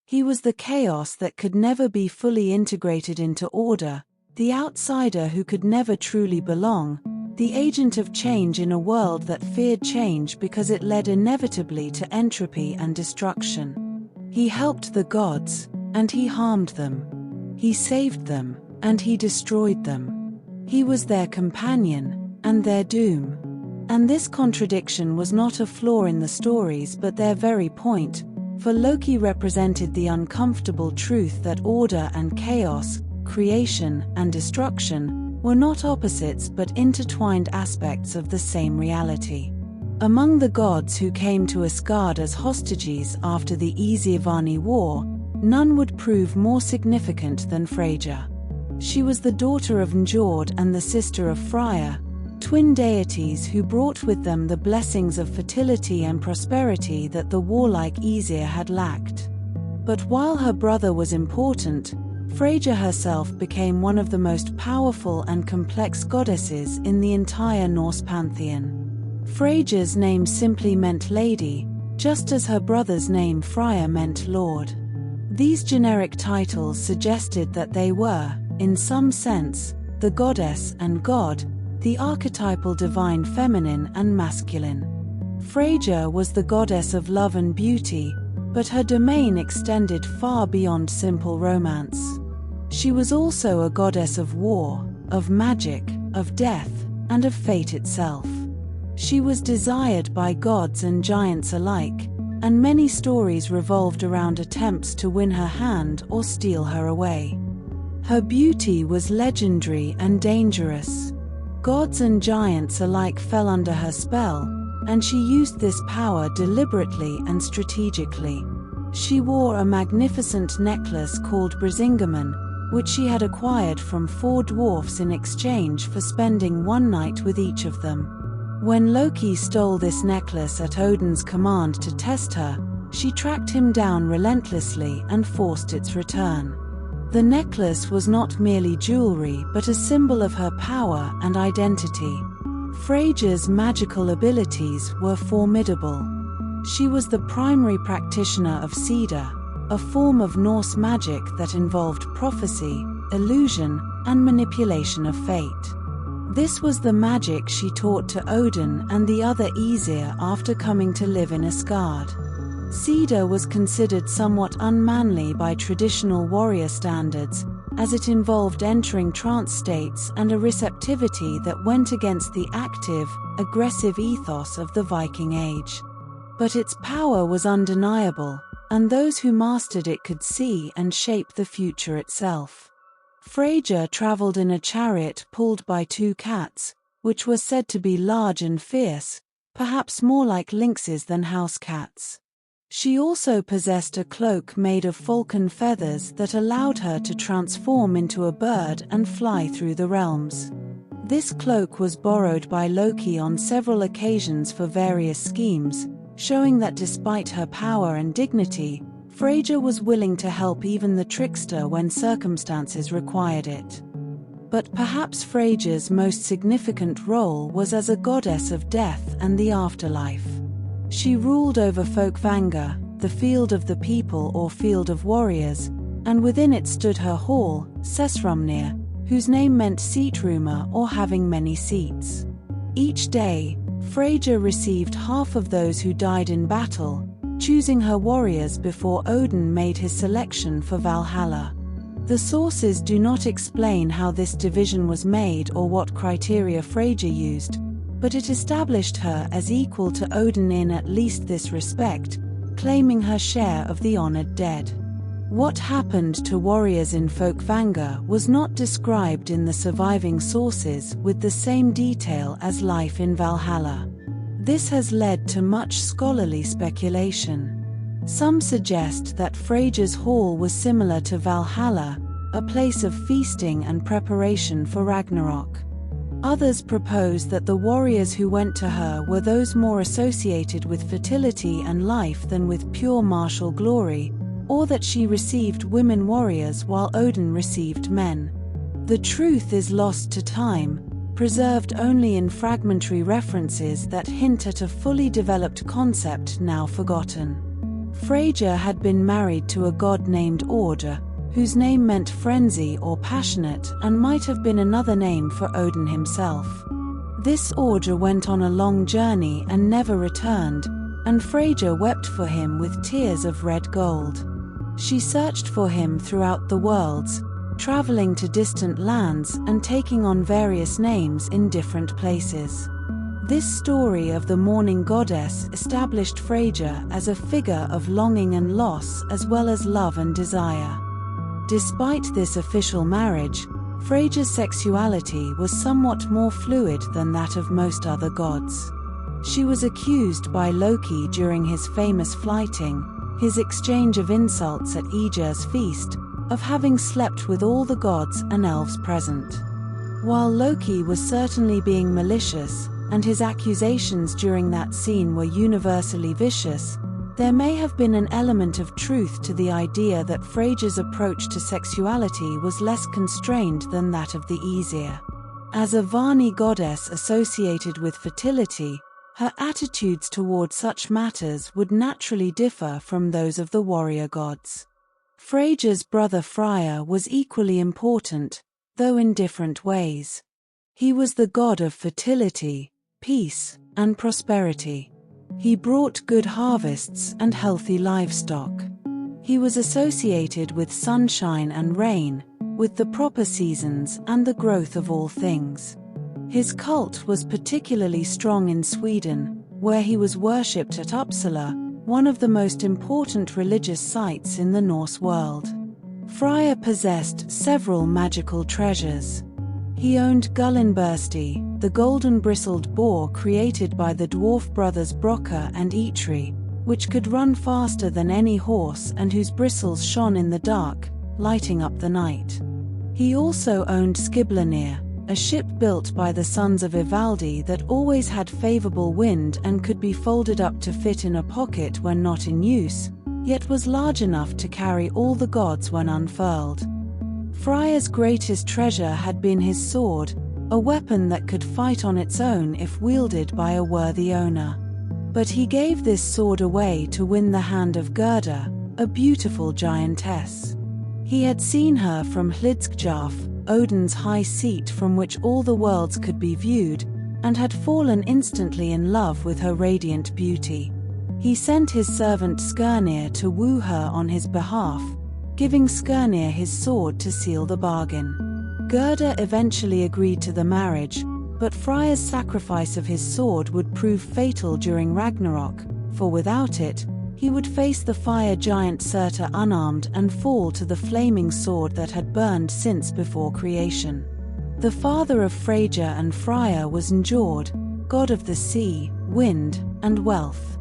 He was the chaos that could never be fully integrated into order, the outsider who could never truly belong, the agent of change in a world that feared change because it led inevitably to entropy and destruction. He helped the gods, and he harmed them. He saved them, and he destroyed them. He was their companion, and their doom. And this contradiction was not a flaw in the stories but their very point, for Loki represented the uncomfortable truth that order and chaos, creation and destruction, were not opposites but intertwined aspects of the same reality. Among the gods who came to Asgard as hostages after the Ysivani War, none would prove more significant than Freya. She was the daughter of Njord and the sister of Freya, twin deities who brought with them the blessings of fertility and prosperity that the warlike Aesir had lacked. But while her brother was important, Freya herself became one of the most powerful and complex goddesses in the entire Norse pantheon. Freya's name simply meant lady, just as her brother's name Freya meant lord. These generic titles suggested that they were, in some sense, the goddess and god, the archetypal divine feminine and masculine. Freya was the goddess of love and beauty, but her domain extended far beyond simple romance. She was also a goddess of war, of magic, of death, and of fate itself. She was desired by gods and giants alike, and many stories revolved around attempts to win her hand or steal her away. Her beauty was legendary and dangerous. Gods and giants alike fell under her spell, and she used this power deliberately and strategically. She wore a magnificent necklace called Brisingamen, which she had acquired from 4 dwarfs in exchange for spending one night with each of them. When Loki stole this necklace at Odin's command to test her, she tracked him down relentlessly and forced its return. The necklace was not merely jewelry but a symbol of her power and identity. Freya's magical abilities were formidable. She was the primary practitioner of Cedar, a form of Norse magic that involved prophecy, illusion, and manipulation of fate. This was the magic she taught to Odin and the other Aesir after coming to live in Asgard. Cedar was considered somewhat unmanly by traditional warrior standards, as it involved entering trance states and a receptivity that went against the active, aggressive ethos of the Viking Age. But its power was undeniable, and those who mastered it could see and shape the future itself. Freya traveled in a chariot pulled by two cats, which were said to be large and fierce, perhaps more like lynxes than house cats. She also possessed a cloak made of falcon feathers that allowed her to transform into a bird and fly through the realms. This cloak was borrowed by Loki on several occasions for various schemes, showing that despite her power and dignity, Freya was willing to help even the trickster when circumstances required it. But perhaps Freya's most significant role was as a goddess of death and the afterlife. She ruled over Folkvanga, the field of the people or field of warriors, and within it stood her hall, Sessrumnir, whose name meant seatroomer or having many seats. Each day, Freya received half of those who died in battle, choosing her warriors before Odin made his selection for Valhalla. The sources do not explain how this division was made or what criteria Freya used, but it established her as equal to Odin in at least this respect, claiming her share of the honored dead. What happened to warriors in Folkvanga was not described in the surviving sources with the same detail as life in Valhalla. This has led to much scholarly speculation. Some suggest that Freya's hall was similar to Valhalla, a place of feasting and preparation for Ragnarok. Others propose that the warriors who went to her were those more associated with fertility and life than with pure martial glory, or that she received women warriors while Odin received men. The truth is lost to time, preserved only in fragmentary references that hint at a fully developed concept now forgotten. Freya had been married to a god named Order, whose name meant frenzy or passionate and might have been another name for Odin himself. This Order went on a long journey and never returned, and Freya wept for him with tears of red gold. She searched for him throughout the worlds, traveling to distant lands and taking on various names in different places. This story of the mourning goddess established Freya as a figure of longing and loss as well as love and desire. Despite this official marriage, Freya's sexuality was somewhat more fluid than that of most other gods. She was accused by Loki during his famous flyting, his exchange of insults at Ygdra's feast, of having slept with all the gods and elves present. While Loki was certainly being malicious, and his accusations during that scene were universally vicious, there may have been an element of truth to the idea that Freya's approach to sexuality was less constrained than that of the Aesir. As a Vani goddess associated with fertility, her attitudes toward such matters would naturally differ from those of the warrior gods. Freya's brother Freya was equally important, though in different ways. He was the god of fertility, peace, and prosperity. He brought good harvests and healthy livestock. He was associated with sunshine and rain, with the proper seasons and the growth of all things. His cult was particularly strong in Sweden, where he was worshipped at Uppsala, one of the most important religious sites in the Norse world. Freya possessed several magical treasures. He owned Gullinbursti, the golden-bristled boar created by the dwarf brothers Brokkr and Eitri, which could run faster than any horse and whose bristles shone in the dark, lighting up the night. He also owned Skiblanir, a ship built by the sons of Ivaldi that always had favorable wind and could be folded up to fit in a pocket when not in use, yet was large enough to carry all the gods when unfurled. Freya's greatest treasure had been his sword, a weapon that could fight on its own if wielded by a worthy owner. But he gave this sword away to win the hand of Gerda, a beautiful giantess. He had seen her from Hlidskjalf, Odin's high seat from which all the worlds could be viewed, and had fallen instantly in love with her radiant beauty. He sent his servant Skirnir to woo her on his behalf, giving Skirnir his sword to seal the bargain. Gerda eventually agreed to the marriage, but Freya's sacrifice of his sword would prove fatal during Ragnarok, for without it, he would face the fire giant Surtur unarmed and fall to the flaming sword that had burned since before creation. The father of Freyja and Freya was Njord, god of the sea, wind, and wealth.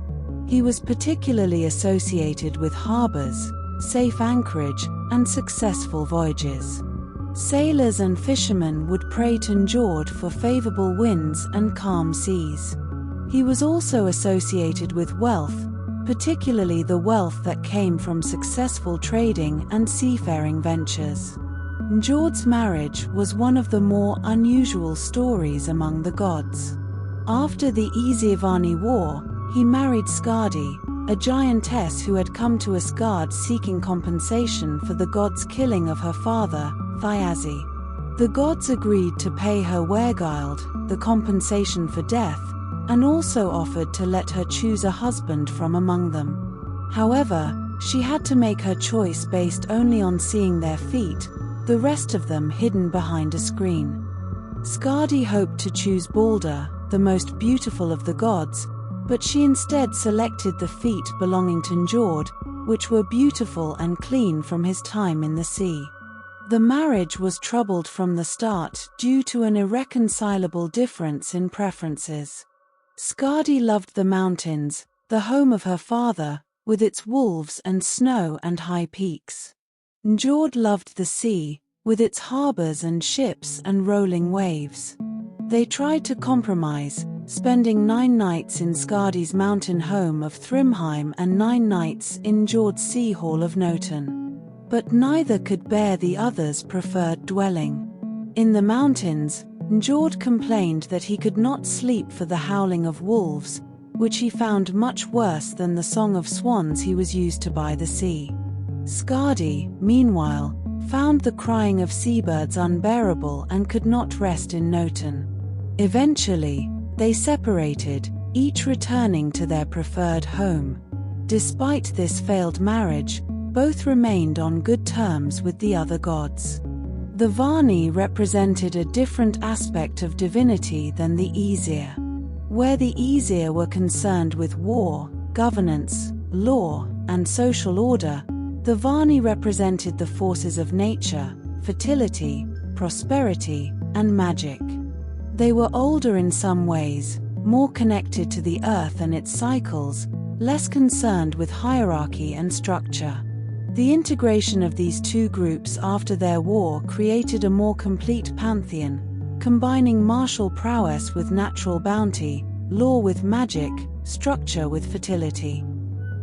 He was particularly associated with harbors, safe anchorage, and successful voyages. Sailors and fishermen would pray to Njord for favorable winds and calm seas. He was also associated with wealth, particularly the wealth that came from successful trading and seafaring ventures. Njord's marriage was one of the more unusual stories among the gods. After the Æsirvani War, he married Skadi, a giantess who had come to Asgard seeking compensation for the gods' killing of her father, Thiazi. The gods agreed to pay her Wergild, the compensation for death, and also offered to let her choose a husband from among them. However, she had to make her choice based only on seeing their feet, the rest of them hidden behind a screen. Skadi hoped to choose Balder, the most beautiful of the gods, but she instead selected the feet belonging to Njord, which were beautiful and clean from his time in the sea. The marriage was troubled from the start due to an irreconcilable difference in preferences. Skadi loved the mountains, the home of her father, with its wolves and snow and high peaks. Njord loved the sea, with its harbors and ships and rolling waves. They tried to compromise, spending 9 nights in Skadi's mountain home of Thrymheim and 9 nights in Njord's sea hall of Noton. But neither could bear the other's preferred dwelling. In the mountains, Njord complained that he could not sleep for the howling of wolves, which he found much worse than the song of swans he was used to by the sea. Skadi, meanwhile, found the crying of seabirds unbearable and could not rest in Noton. Eventually, they separated, each returning to their preferred home. Despite this failed marriage, both remained on good terms with the other gods. The Vani represented a different aspect of divinity than the Æsir. Where the Æsir were concerned with war, governance, law, and social order, the Vani represented the forces of nature, fertility, prosperity, and magic. They were older in some ways, more connected to the earth and its cycles, less concerned with hierarchy and structure. The integration of these two groups after their war created a more complete pantheon, combining martial prowess with natural bounty, law with magic, structure with fertility.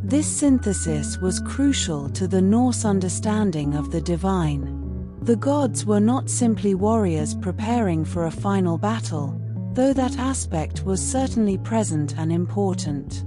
This synthesis was crucial to the Norse understanding of the divine. The gods were not simply warriors preparing for a final battle, though that aspect was certainly present and important.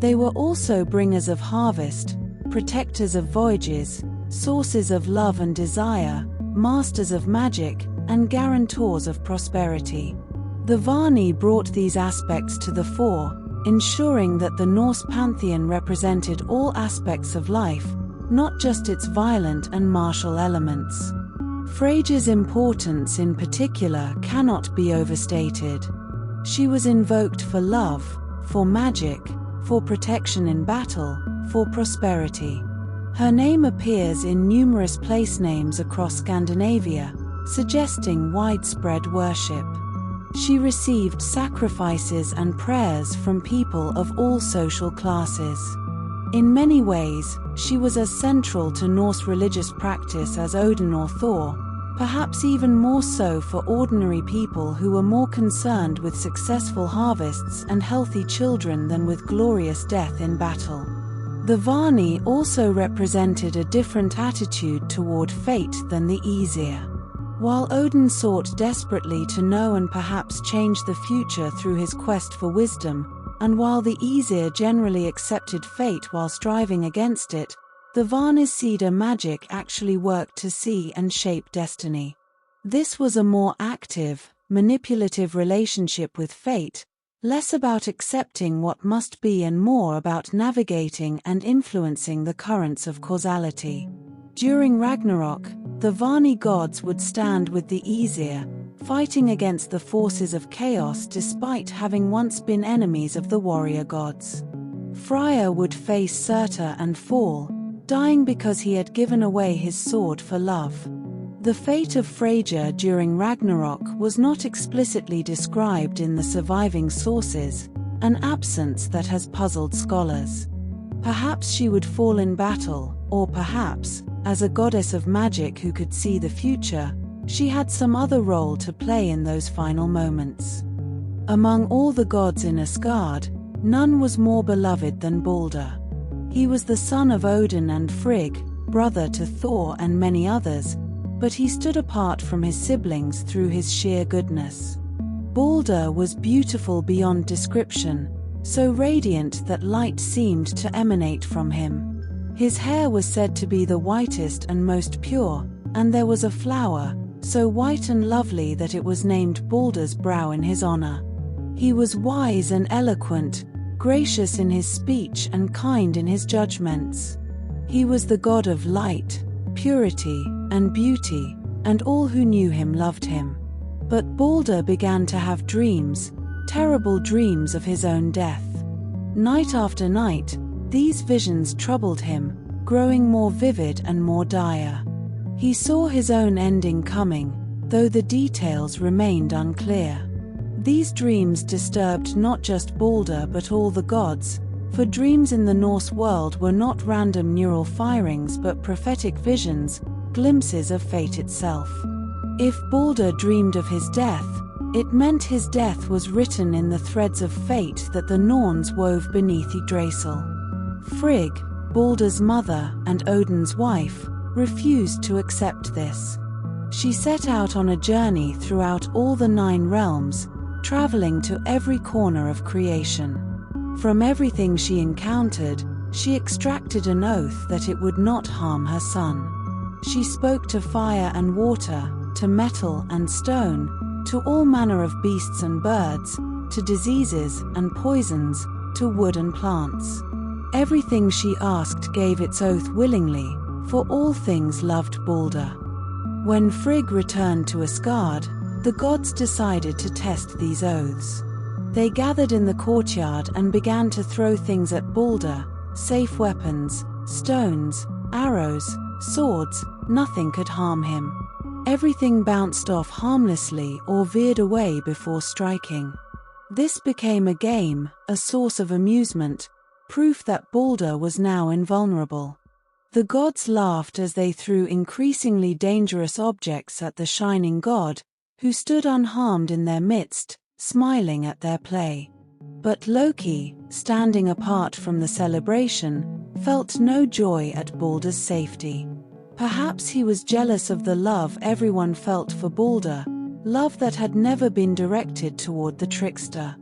They were also bringers of harvest, protectors of voyages, sources of love and desire, masters of magic, and guarantors of prosperity. The Vani brought these aspects to the fore, ensuring that the Norse pantheon represented all aspects of life, not just its violent and martial elements. Freyja's importance in particular cannot be overstated. She was invoked for love, for magic, for protection in battle, for prosperity. Her name appears in numerous place names across Scandinavia, suggesting widespread worship. She received sacrifices and prayers from people of all social classes. In many ways, she was as central to Norse religious practice as Odin or Thor, perhaps even more so for ordinary people who were more concerned with successful harvests and healthy children than with glorious death in battle. The Vani also represented a different attitude toward fate than the Æsir. While Odin sought desperately to know and perhaps change the future through his quest for wisdom, and while the Æsir generally accepted fate while striving against it, The Varnisida magic actually worked to see and shape destiny. This was a more active, manipulative relationship with fate, less about accepting what must be and more about navigating and influencing the currents of causality. During Ragnarok, the Varni gods would stand with the Aesir, fighting against the forces of chaos despite having once been enemies of the warrior gods. Freya would face Surtur and fall, dying because he had given away his sword for love. The fate of Freyja during Ragnarok was not explicitly described in the surviving sources, an absence that has puzzled scholars. Perhaps she would fall in battle, or perhaps, as a goddess of magic who could see the future, she had some other role to play in those final moments. Among all the gods in Asgard, none was more beloved than Balder. He was the son of Odin and Frigg, brother to Thor and many others, but he stood apart from his siblings through his sheer goodness. Balder was beautiful beyond description, so radiant that light seemed to emanate from him. His hair was said to be the whitest and most pure, and there was a flower, so white and lovely that it was named Balder's brow in his honor. He was wise and eloquent, gracious in his speech and kind in his judgments. He was the god of light, purity, and beauty, and all who knew him loved him. But Balder began to have dreams, terrible dreams of his own death. Night after night, these visions troubled him, growing more vivid and more dire. He saw his own ending coming, though the details remained unclear. These dreams disturbed not just Balder but all the gods, for dreams in the Norse world were not random neural firings but prophetic visions, glimpses of fate itself. If Balder dreamed of his death, it meant his death was written in the threads of fate that the Norns wove beneath Yggdrasil. Frigg, Balder's mother and Odin's wife, refused to accept this. She set out on a journey throughout all the 9 realms, traveling to every corner of creation. From everything she encountered, she extracted an oath that it would not harm her son. She spoke to fire and water, to metal and stone, to all manner of beasts and birds, to diseases and poisons, to wood and plants. Everything she asked gave its oath willingly, for all things loved Balder. When Frigg returned to Asgard, the gods decided to test these oaths. They gathered in the courtyard and began to throw things at Balder, safe weapons, stones, arrows, swords. Nothing could harm him. Everything bounced off harmlessly or veered away before striking. This became a game, a source of amusement, proof that Balder was now invulnerable. The gods laughed as they threw increasingly dangerous objects at the shining god, who stood unharmed in their midst, smiling at their play. But Loki, standing apart from the celebration, felt no joy at Balder's safety. Perhaps he was jealous of the love everyone felt for Balder, love that had never been directed toward the trickster.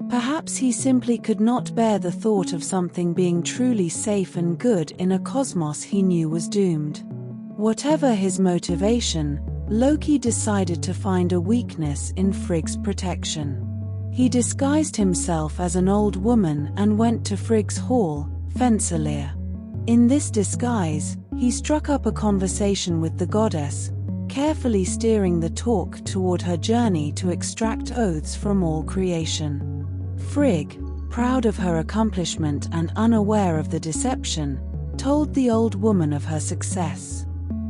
Perhaps he simply could not bear the thought of something being truly safe and good in a cosmos he knew was doomed. Whatever his motivation, Loki decided to find a weakness in Frigg's protection. He disguised himself as an old woman and went to Frigg's hall, Fensalir. In this disguise, he struck up a conversation with the goddess, carefully steering the talk toward her journey to extract oaths from all creation. Frigg, proud of her accomplishment and unaware of the deception, told the old woman of her success.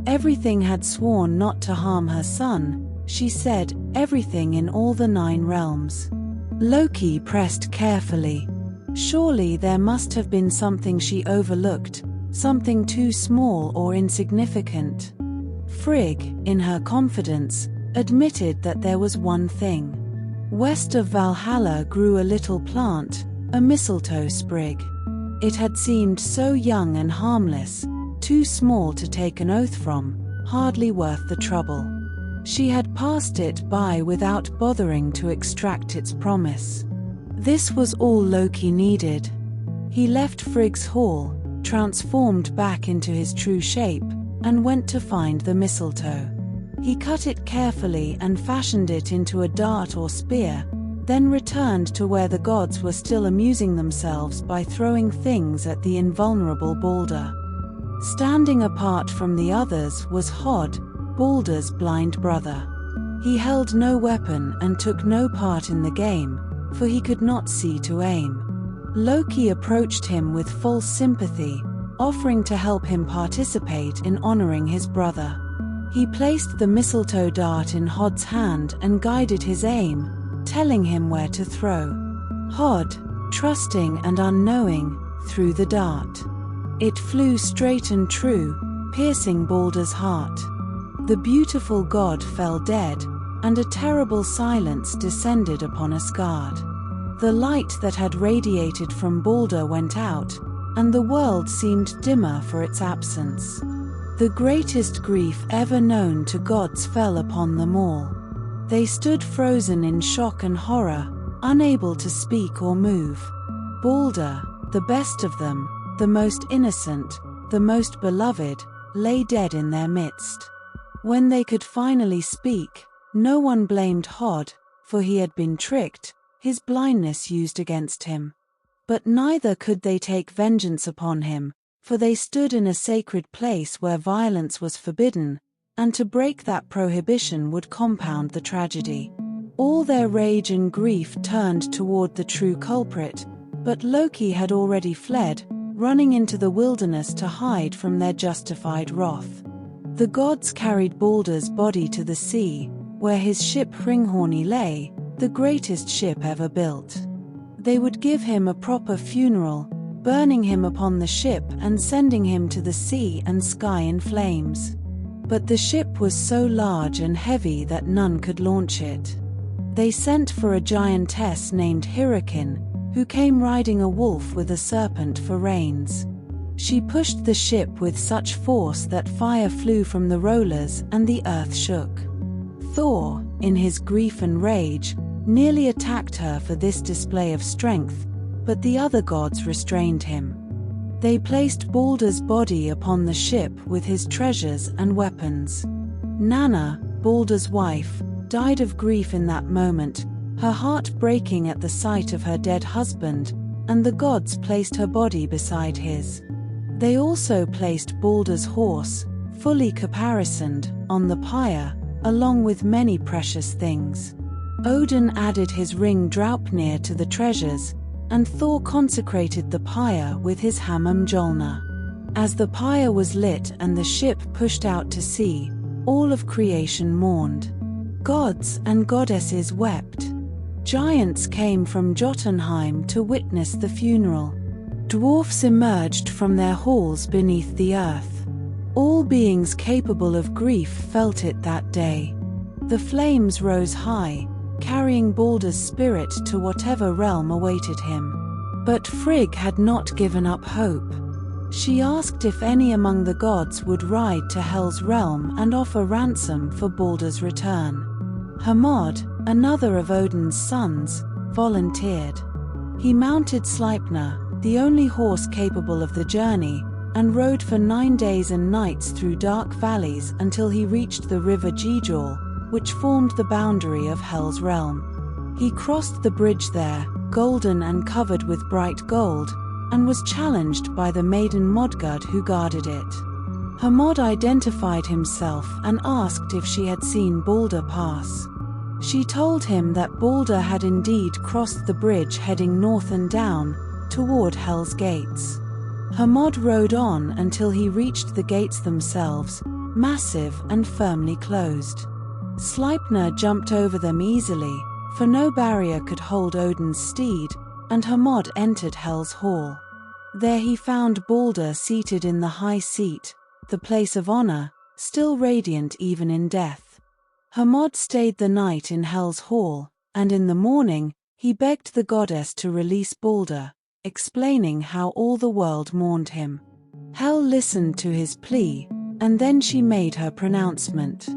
Everything had sworn not to harm her son, she said, everything in all the 9 realms. Loki pressed carefully. Surely there must have been something she overlooked, something too small or insignificant. Frigg, in her confidence, admitted that there was one thing. West of Valhalla grew a little plant, a mistletoe sprig. It had seemed so young and harmless, too small to take an oath from, hardly worth the trouble. She had passed it by without bothering to extract its promise. This was all Loki needed. He left Frigg's hall, transformed back into his true shape, and went to find the mistletoe. He cut it carefully and fashioned it into a dart or spear, then returned to where the gods were still amusing themselves by throwing things at the invulnerable Balder. Standing apart from the others was Hod, Balder's blind brother. He held no weapon and took no part in the game, for he could not see to aim. Loki approached him with full sympathy, offering to help him participate in honoring his brother. He placed the mistletoe dart in Hod's hand and guided his aim, telling him where to throw. Hod, trusting and unknowing, threw the dart. It flew straight and true, piercing Balder's heart. The beautiful god fell dead, and a terrible silence descended upon Asgard. The light that had radiated from Balder went out, and the world seemed dimmer for its absence. The greatest grief ever known to gods fell upon them all. They stood frozen in shock and horror, unable to speak or move. Balder, the best of them, the most innocent, the most beloved, lay dead in their midst. When they could finally speak, no one blamed Hod, for he had been tricked, his blindness used against him. But neither could they take vengeance upon him, for they stood in a sacred place where violence was forbidden, and to break that prohibition would compound the tragedy. All their rage and grief turned toward the true culprit, but Loki had already fled, running into the wilderness to hide from their justified wrath. The gods carried Balder's body to the sea, where his ship Hringhorni lay, the greatest ship ever built. They would give him a proper funeral, burning him upon the ship and sending him to the sea and sky in flames. But the ship was so large and heavy that none could launch it. They sent for a giantess named Hyrrokin, who came riding a wolf with a serpent for reins. She pushed the ship with such force that fire flew from the rollers and the earth shook. Thor, in his grief and rage, nearly attacked her for this display of strength, but the other gods restrained him. They placed Balder's body upon the ship with his treasures and weapons. Nanna, Balder's wife, died of grief in that moment, her heart breaking at the sight of her dead husband, and the gods placed her body beside his. They also placed Balder's horse, fully caparisoned, on the pyre, along with many precious things. Odin added his ring Draupnir to the treasures, and Thor consecrated the pyre with his hammer Mjolnir. As the pyre was lit and the ship pushed out to sea, all of creation mourned. Gods and goddesses wept. Giants came from Jotunheim to witness the funeral. Dwarfs emerged from their halls beneath the earth. All beings capable of grief felt it that day. The flames rose high, carrying Balder's spirit to whatever realm awaited him. But Frigg had not given up hope. She asked if any among the gods would ride to Hel's realm and offer ransom for Balder's return. Hermod, another of Odin's sons, volunteered. He mounted Sleipnir, the only horse capable of the journey, and rode for 9 days and nights through dark valleys until he reached the river Gijor, which formed the boundary of Hel's realm. He crossed the bridge there, golden and covered with bright gold, and was challenged by the maiden Modgud who guarded it. Hermod identified himself and asked if she had seen Balder pass. She told him that Balder had indeed crossed the bridge heading north and down, toward Hel's gates. Hermod rode on until he reached the gates themselves, massive and firmly closed. Sleipnir jumped over them easily, for no barrier could hold Odin's steed, and Hermod entered Hel's hall. There he found Balder seated in the high seat, the place of honor, still radiant even in death. Hermod stayed the night in Hel's hall, and in the morning, he begged the goddess to release Balder, explaining how all the world mourned him. Hel listened to his plea, and then she made her pronouncement.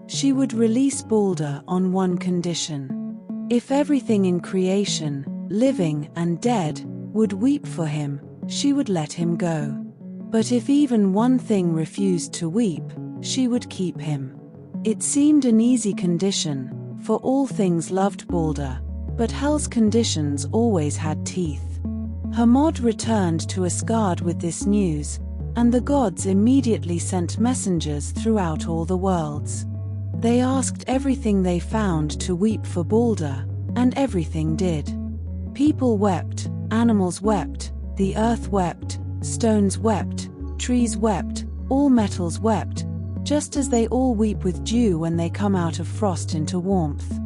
She would release Balder on one condition. If everything in creation, living and dead, would weep for him, she would let him go. But if even one thing refused to weep, she would keep him. It seemed an easy condition, for all things loved Balder, but Hel's conditions always had teeth. Hermod returned to Asgard with this news, and the gods immediately sent messengers throughout all the worlds. They asked everything they found to weep for Balder, and everything did. People wept, animals wept, the earth wept, stones wept, trees wept, all metals wept, just as they all weep with dew when they come out of frost into warmth.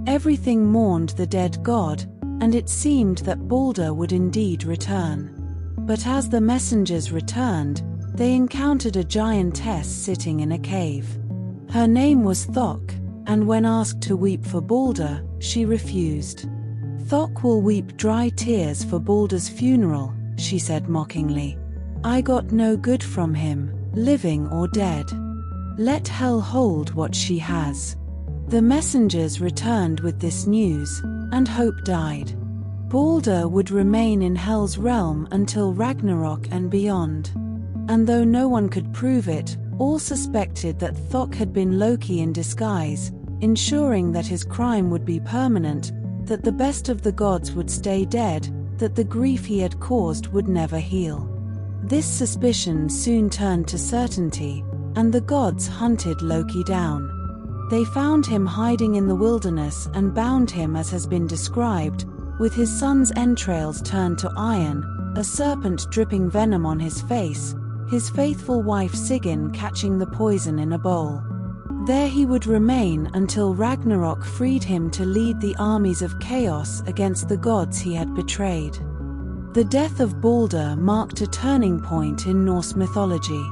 Everything mourned the dead god, and it seemed that Balder would indeed return. But as the messengers returned, they encountered a giantess sitting in a cave. Her name was Thok, and when asked to weep for Balder, she refused. "Thok will weep dry tears for Balder's funeral," she said mockingly. "I got no good from him, living or dead. Let Hel hold what she has." The messengers returned with this news, and hope died. Balder would remain in Hel's realm until Ragnarok and beyond. And though no one could prove it, all suspected that Thok had been Loki in disguise, ensuring that his crime would be permanent, that the best of the gods would stay dead, that the grief he had caused would never heal. This suspicion soon turned to certainty, and the gods hunted Loki down. They found him hiding in the wilderness and bound him as has been described, with his son's entrails turned to iron, a serpent dripping venom on his face, his faithful wife Sigyn catching the poison in a bowl. There he would remain until Ragnarok freed him to lead the armies of chaos against the gods he had betrayed. The death of Balder marked a turning point in Norse mythology.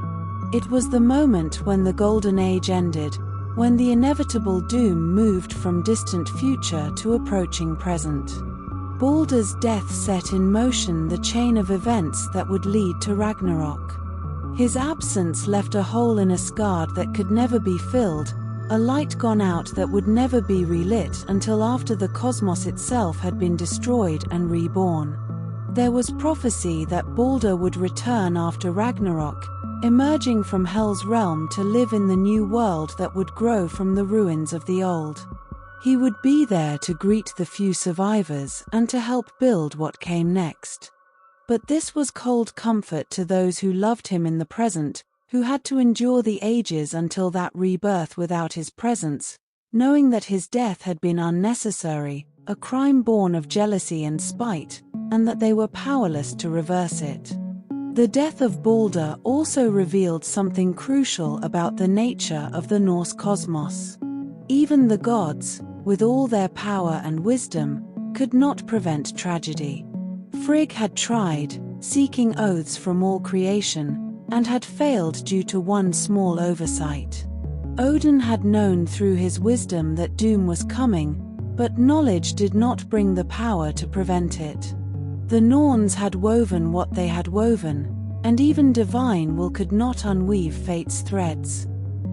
It was the moment when the Golden Age ended, when the inevitable doom moved from distant future to approaching present. Balder's death set in motion the chain of events that would lead to Ragnarok. His absence left a hole in Asgard that could never be filled, a light gone out that would never be relit until after the cosmos itself had been destroyed and reborn. There was prophecy that Balder would return after Ragnarok, emerging from Hel's realm to live in the new world that would grow from the ruins of the old. He would be there to greet the few survivors and to help build what came next. But this was cold comfort to those who loved him in the present, who had to endure the ages until that rebirth without his presence, knowing that his death had been unnecessary, a crime born of jealousy and spite, and that they were powerless to reverse it. The death of Balder also revealed something crucial about the nature of the Norse cosmos. Even the gods, with all their power and wisdom, could not prevent tragedy. Frigg had tried, seeking oaths from all creation, and had failed due to one small oversight. Odin had known through his wisdom that doom was coming, but knowledge did not bring the power to prevent it. The Norns had woven what they had woven, and even divine will could not unweave fate's threads.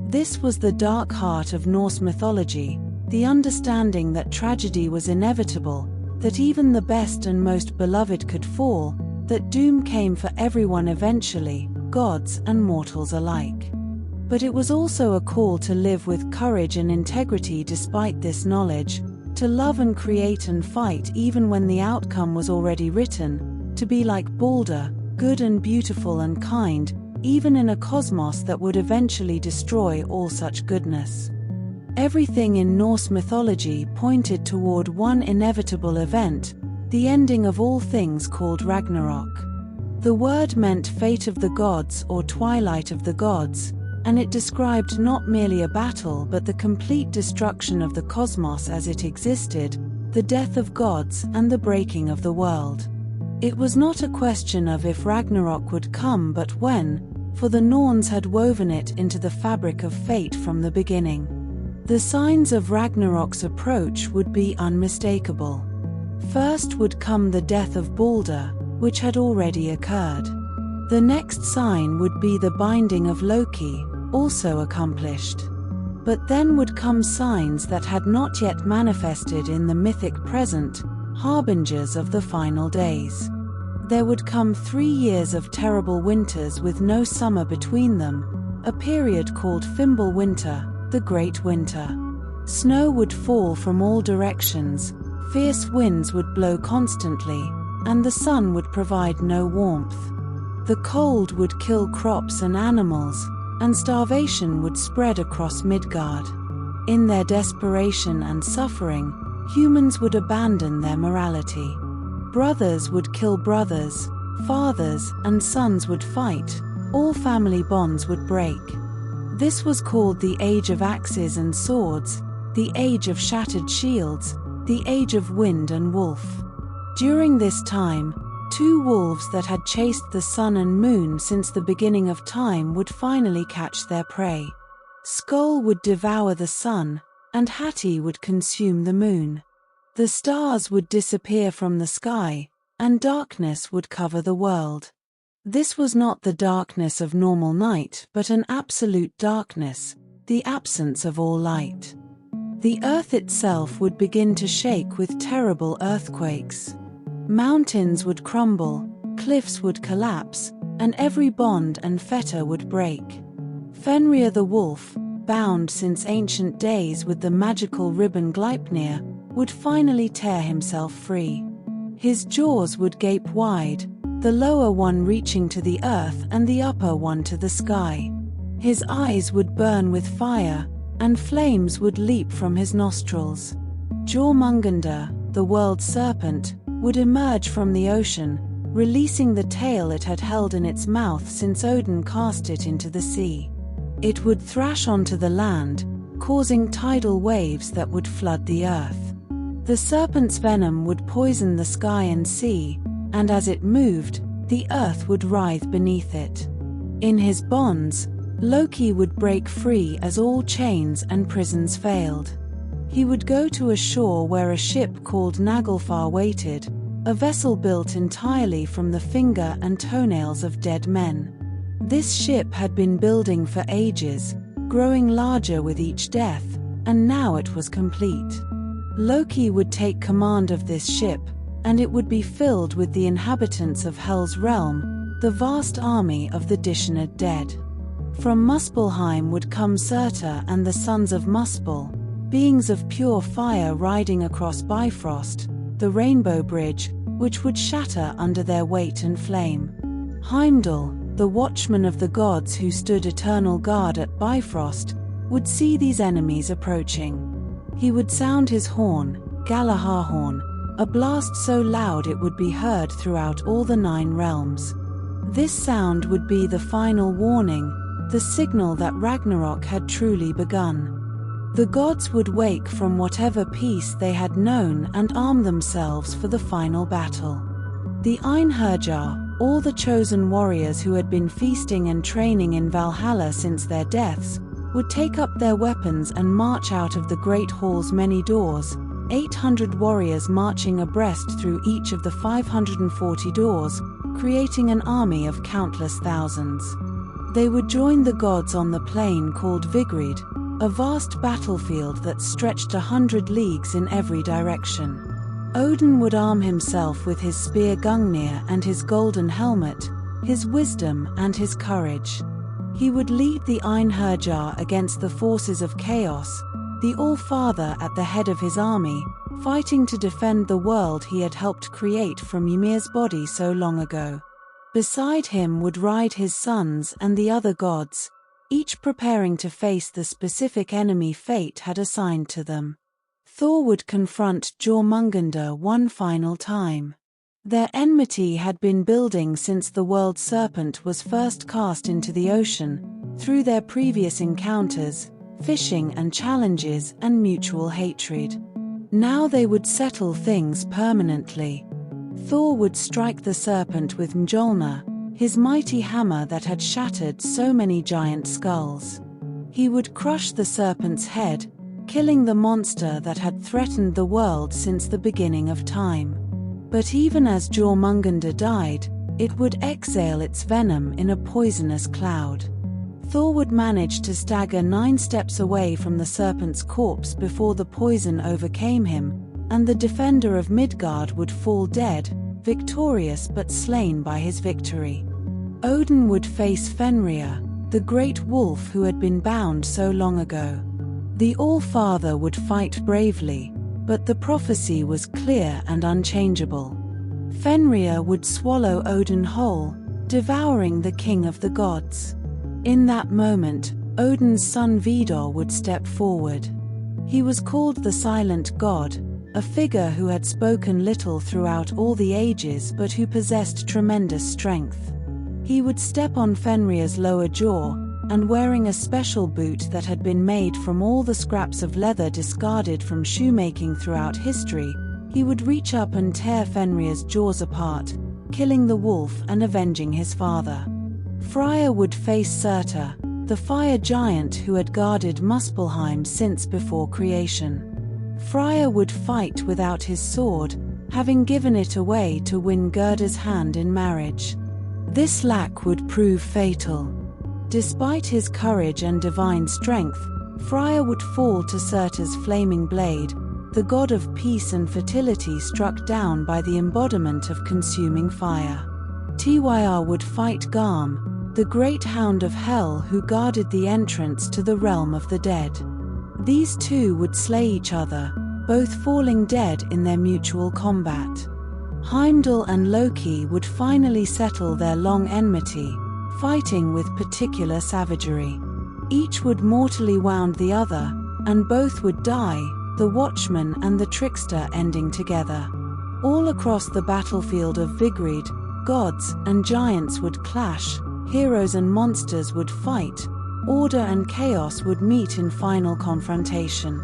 This was the dark heart of Norse mythology, the understanding that tragedy was inevitable, that even the best and most beloved could fall, that doom came for everyone eventually, gods and mortals alike. But it was also a call to live with courage and integrity despite this knowledge, to love and create and fight even when the outcome was already written, to be like Balder, good and beautiful and kind, even in a cosmos that would eventually destroy all such goodness. Everything in Norse mythology pointed toward one inevitable event, the ending of all things called Ragnarok. The word meant fate of the gods or twilight of the gods, and it described not merely a battle but the complete destruction of the cosmos as it existed, the death of gods and the breaking of the world. It was not a question of if Ragnarok would come but when, for the Norns had woven it into the fabric of fate from the beginning. The signs of Ragnarok's approach would be unmistakable. First would come the death of Balder, which had already occurred. The next sign would be the binding of Loki, also accomplished. But then would come signs that had not yet manifested in the mythic present, harbingers of the final days. There would come 3 years of terrible winters with no summer between them, a period called Fimbulwinter, the Great Winter. Snow would fall from all directions, fierce winds would blow constantly, and the sun would provide no warmth. The cold would kill crops and animals, and starvation would spread across Midgard. In their desperation and suffering, humans would abandon their morality. Brothers would kill brothers, fathers and sons would fight, all family bonds would break. This was called the Age of Axes and Swords, the Age of Shattered Shields, the Age of Wind and Wolf. During this time, 2 wolves that had chased the sun and moon since the beginning of time would finally catch their prey. Skoll would devour the sun, and Hati would consume the moon. The stars would disappear from the sky, and darkness would cover the world. This was not the darkness of normal night, but an absolute darkness, the absence of all light. The earth itself would begin to shake with terrible earthquakes. Mountains would crumble, cliffs would collapse, and every bond and fetter would break. Fenrir the wolf, bound since ancient days with the magical ribbon Gleipnir, would finally tear himself free. His jaws would gape wide, the lower one reaching to the earth and the upper one to the sky. His eyes would burn with fire, and flames would leap from his nostrils. Jormungandr, the world serpent, would emerge from the ocean, releasing the tail it had held in its mouth since Odin cast it into the sea. It would thrash onto the land, causing tidal waves that would flood the earth. The serpent's venom would poison the sky and sea, and as it moved, the earth would writhe beneath it. In his bonds, Loki would break free as all chains and prisons failed. He would go to a shore where a ship called Naglfar waited, a vessel built entirely from the finger and toenails of dead men. This ship had been building for ages, growing larger with each death, and now it was complete. Loki would take command of this ship, and it would be filled with the inhabitants of Hel's realm, the vast army of the Dishonored dead. From Muspelheim would come Surtur and the sons of Muspel, beings of pure fire riding across Bifrost, the Rainbow Bridge, which would shatter under their weight and flame. Heimdall, the watchman of the gods who stood eternal guard at Bifrost, would see these enemies approaching. He would sound his horn, Galaharhorn, a blast so loud it would be heard throughout all the 9 realms. This sound would be the final warning, the signal that Ragnarok had truly begun. The gods would wake from whatever peace they had known and arm themselves for the final battle. The Einherjar, all the chosen warriors who had been feasting and training in Valhalla since their deaths, would take up their weapons and march out of the great hall's many doors, 800 warriors marching abreast through each of the 540 doors, creating an army of countless thousands. They would join the gods on the plain called Vigrid, a vast battlefield that stretched 100 leagues in every direction. Odin would arm himself with his spear Gungnir and his golden helmet, his wisdom and his courage. He would lead the Einherjar against the forces of chaos, the All-Father at the head of his army, fighting to defend the world he had helped create from Ymir's body so long ago. Beside him would ride his sons and the other gods, each preparing to face the specific enemy fate had assigned to them. Thor would confront Jormungandr one final time. Their enmity had been building since the world serpent was first cast into the ocean, through their previous encounters, fishing and challenges and mutual hatred. Now they would settle things permanently. Thor would strike the serpent with Mjolnir, his mighty hammer that had shattered so many giant skulls. He would crush the serpent's head, killing the monster that had threatened the world since the beginning of time. But even as Jormungandr died, it would exhale its venom in a poisonous cloud. Thor would manage to stagger 9 steps away from the serpent's corpse before the poison overcame him, and the defender of Midgard would fall dead, victorious but slain by his victory. Odin would face Fenrir, the great wolf who had been bound so long ago. The All-Father would fight bravely, but the prophecy was clear and unchangeable. Fenrir would swallow Odin whole, devouring the king of the gods. In that moment, Odin's son Vidar would step forward. He was called the Silent God, a figure who had spoken little throughout all the ages but who possessed tremendous strength. He would step on Fenrir's lower jaw, and wearing a special boot that had been made from all the scraps of leather discarded from shoemaking throughout history, he would reach up and tear Fenrir's jaws apart, killing the wolf and avenging his father. Freya would face Surtur, the fire giant who had guarded Muspelheim since before creation. Freya would fight without his sword, having given it away to win Gerda's hand in marriage. This lack would prove fatal. Despite his courage and divine strength, Freya would fall to Surtur's flaming blade, the god of peace and fertility struck down by the embodiment of consuming fire. Tyr would fight Garm, the great hound of hell who guarded the entrance to the realm of the dead. These two would slay each other, both falling dead in their mutual combat. Heimdall and Loki would finally settle their long enmity, fighting with particular savagery. Each would mortally wound the other, and both would die, the Watchman and the Trickster ending together. All across the battlefield of Vigrid, gods and giants would clash, heroes and monsters would fight, order and chaos would meet in final confrontation.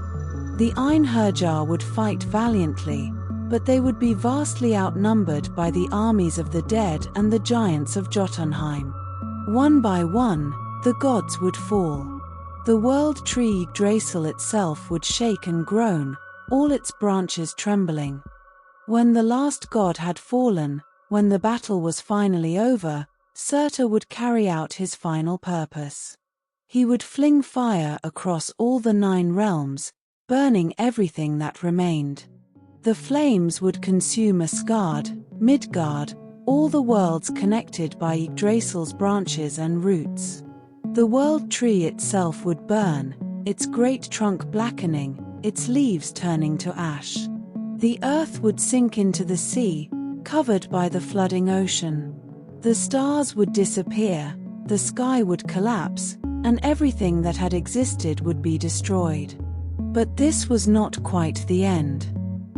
The Einherjar would fight valiantly, but they would be vastly outnumbered by the armies of the dead and the giants of Jotunheim. One by one, the gods would fall. The world tree Yggdrasil itself would shake and groan, all its branches trembling. When the last god had fallen, when the battle was finally over, Surtur would carry out his final purpose. He would fling fire across all the 9 realms, burning everything that remained. The flames would consume Asgard, Midgard, all the worlds connected by Yggdrasil's branches and roots. The world tree itself would burn, its great trunk blackening, its leaves turning to ash. The earth would sink into the sea, covered by the flooding ocean. The stars would disappear, the sky would collapse, and everything that had existed would be destroyed. But this was not quite the end.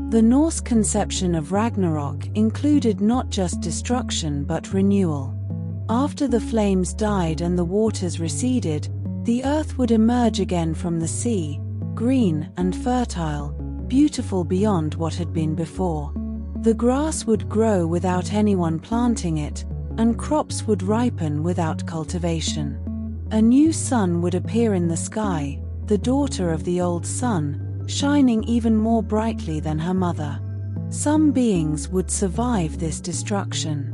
The Norse conception of Ragnarok included not just destruction but renewal. After the flames died and the waters receded, the earth would emerge again from the sea, green and fertile, beautiful beyond what had been before. The grass would grow without anyone planting it, and crops would ripen without cultivation. A new sun would appear in the sky, the daughter of the old sun, shining even more brightly than her mother. Some beings would survive this destruction.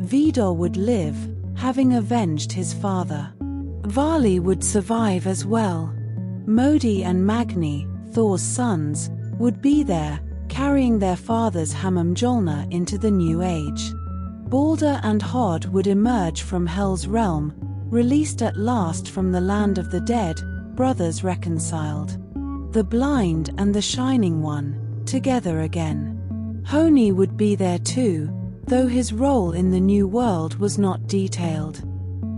Vidar would live, having avenged his father. Vali would survive as well. Modi and Magni, Thor's sons, would be there, carrying their father's Hamamjolnir into the new age. Balder and Hod would emerge from Hel's realm, released at last from the land of the dead, brothers reconciled. The blind and the shining one, together again. Honi would be there too, though his role in the new world was not detailed.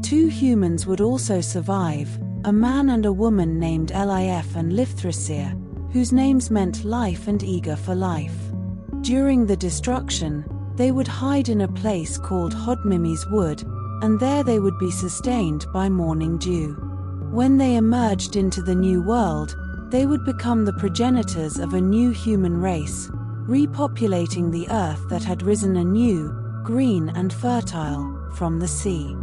2 humans would also survive, a man and a woman named Elif and Lifthrasir, whose names meant life and eager for life. During the destruction, they would hide in a place called Hodmimi's Wood, and there they would be sustained by morning dew. When they emerged into the new world, they would become the progenitors of a new human race, repopulating the earth that had risen anew, green and fertile, from the sea.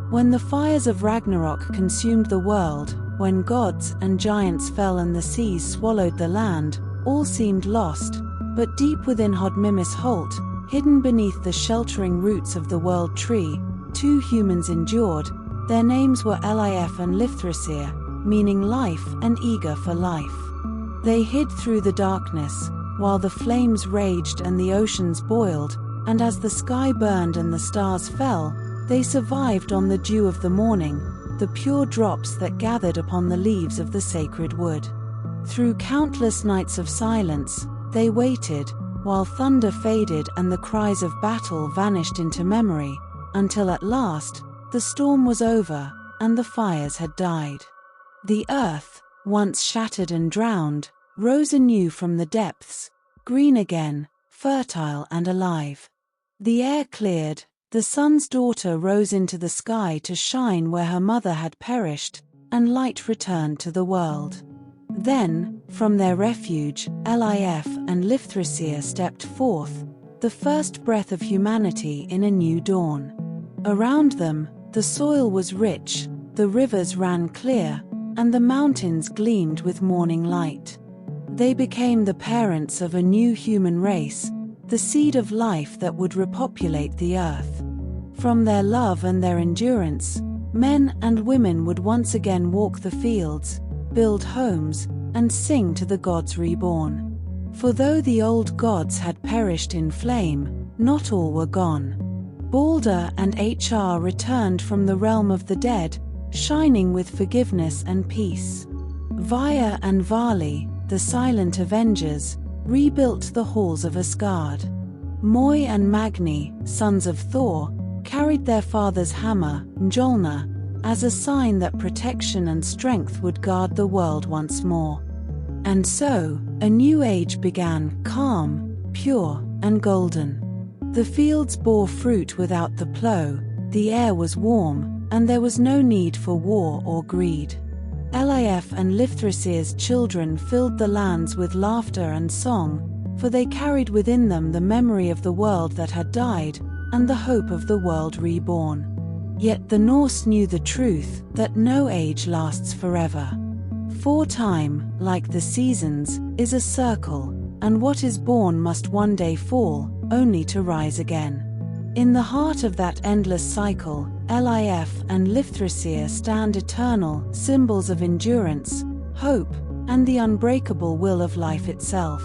When the fires of Ragnarok consumed the world, when gods and giants fell and the seas swallowed the land, all seemed lost, but deep within Hodmimis Holt, hidden beneath the sheltering roots of the world tree, 2 humans endured. Their names were Elif and Lifthrasir, meaning life and eager for life. They hid through the darkness, while the flames raged and the oceans boiled, and as the sky burned and the stars fell, they survived on the dew of the morning, the pure drops that gathered upon the leaves of the sacred wood. Through countless nights of silence, they waited, while thunder faded and the cries of battle vanished into memory, until at last, the storm was over, and the fires had died. The earth, once shattered and drowned, rose anew from the depths, green again, fertile and alive. The air cleared, the sun's daughter rose into the sky to shine where her mother had perished, and light returned to the world. Then, from their refuge, Lif and Yggdrasil stepped forth, the first breath of humanity in a new dawn. Around them, the soil was rich, the rivers ran clear, and the mountains gleamed with morning light. They became the parents of a new human race, the seed of life that would repopulate the earth. From their love and their endurance, men and women would once again walk the fields, build homes, and sing to the gods reborn. For though the old gods had perished in flame, not all were gone. Balder and Hr returned from the realm of the dead, shining with forgiveness and peace. Vaya and Vali, the silent avengers, rebuilt the halls of Asgard. Moi and Magni, sons of Thor, carried their father's hammer, Mjolnir, as a sign that protection and strength would guard the world once more. And so, a new age began, calm, pure, and golden. The fields bore fruit without the plough, the air was warm, and there was no need for war or greed. Lif and Yggdrasil's children filled the lands with laughter and song, for they carried within them the memory of the world that had died, and the hope of the world reborn. Yet the Norse knew the truth, that no age lasts forever. For time, like the seasons, is a circle, and what is born must one day fall, only to rise again. In the heart of that endless cycle, Lif and Yggdrasil stand eternal, symbols of endurance, hope, and the unbreakable will of life itself.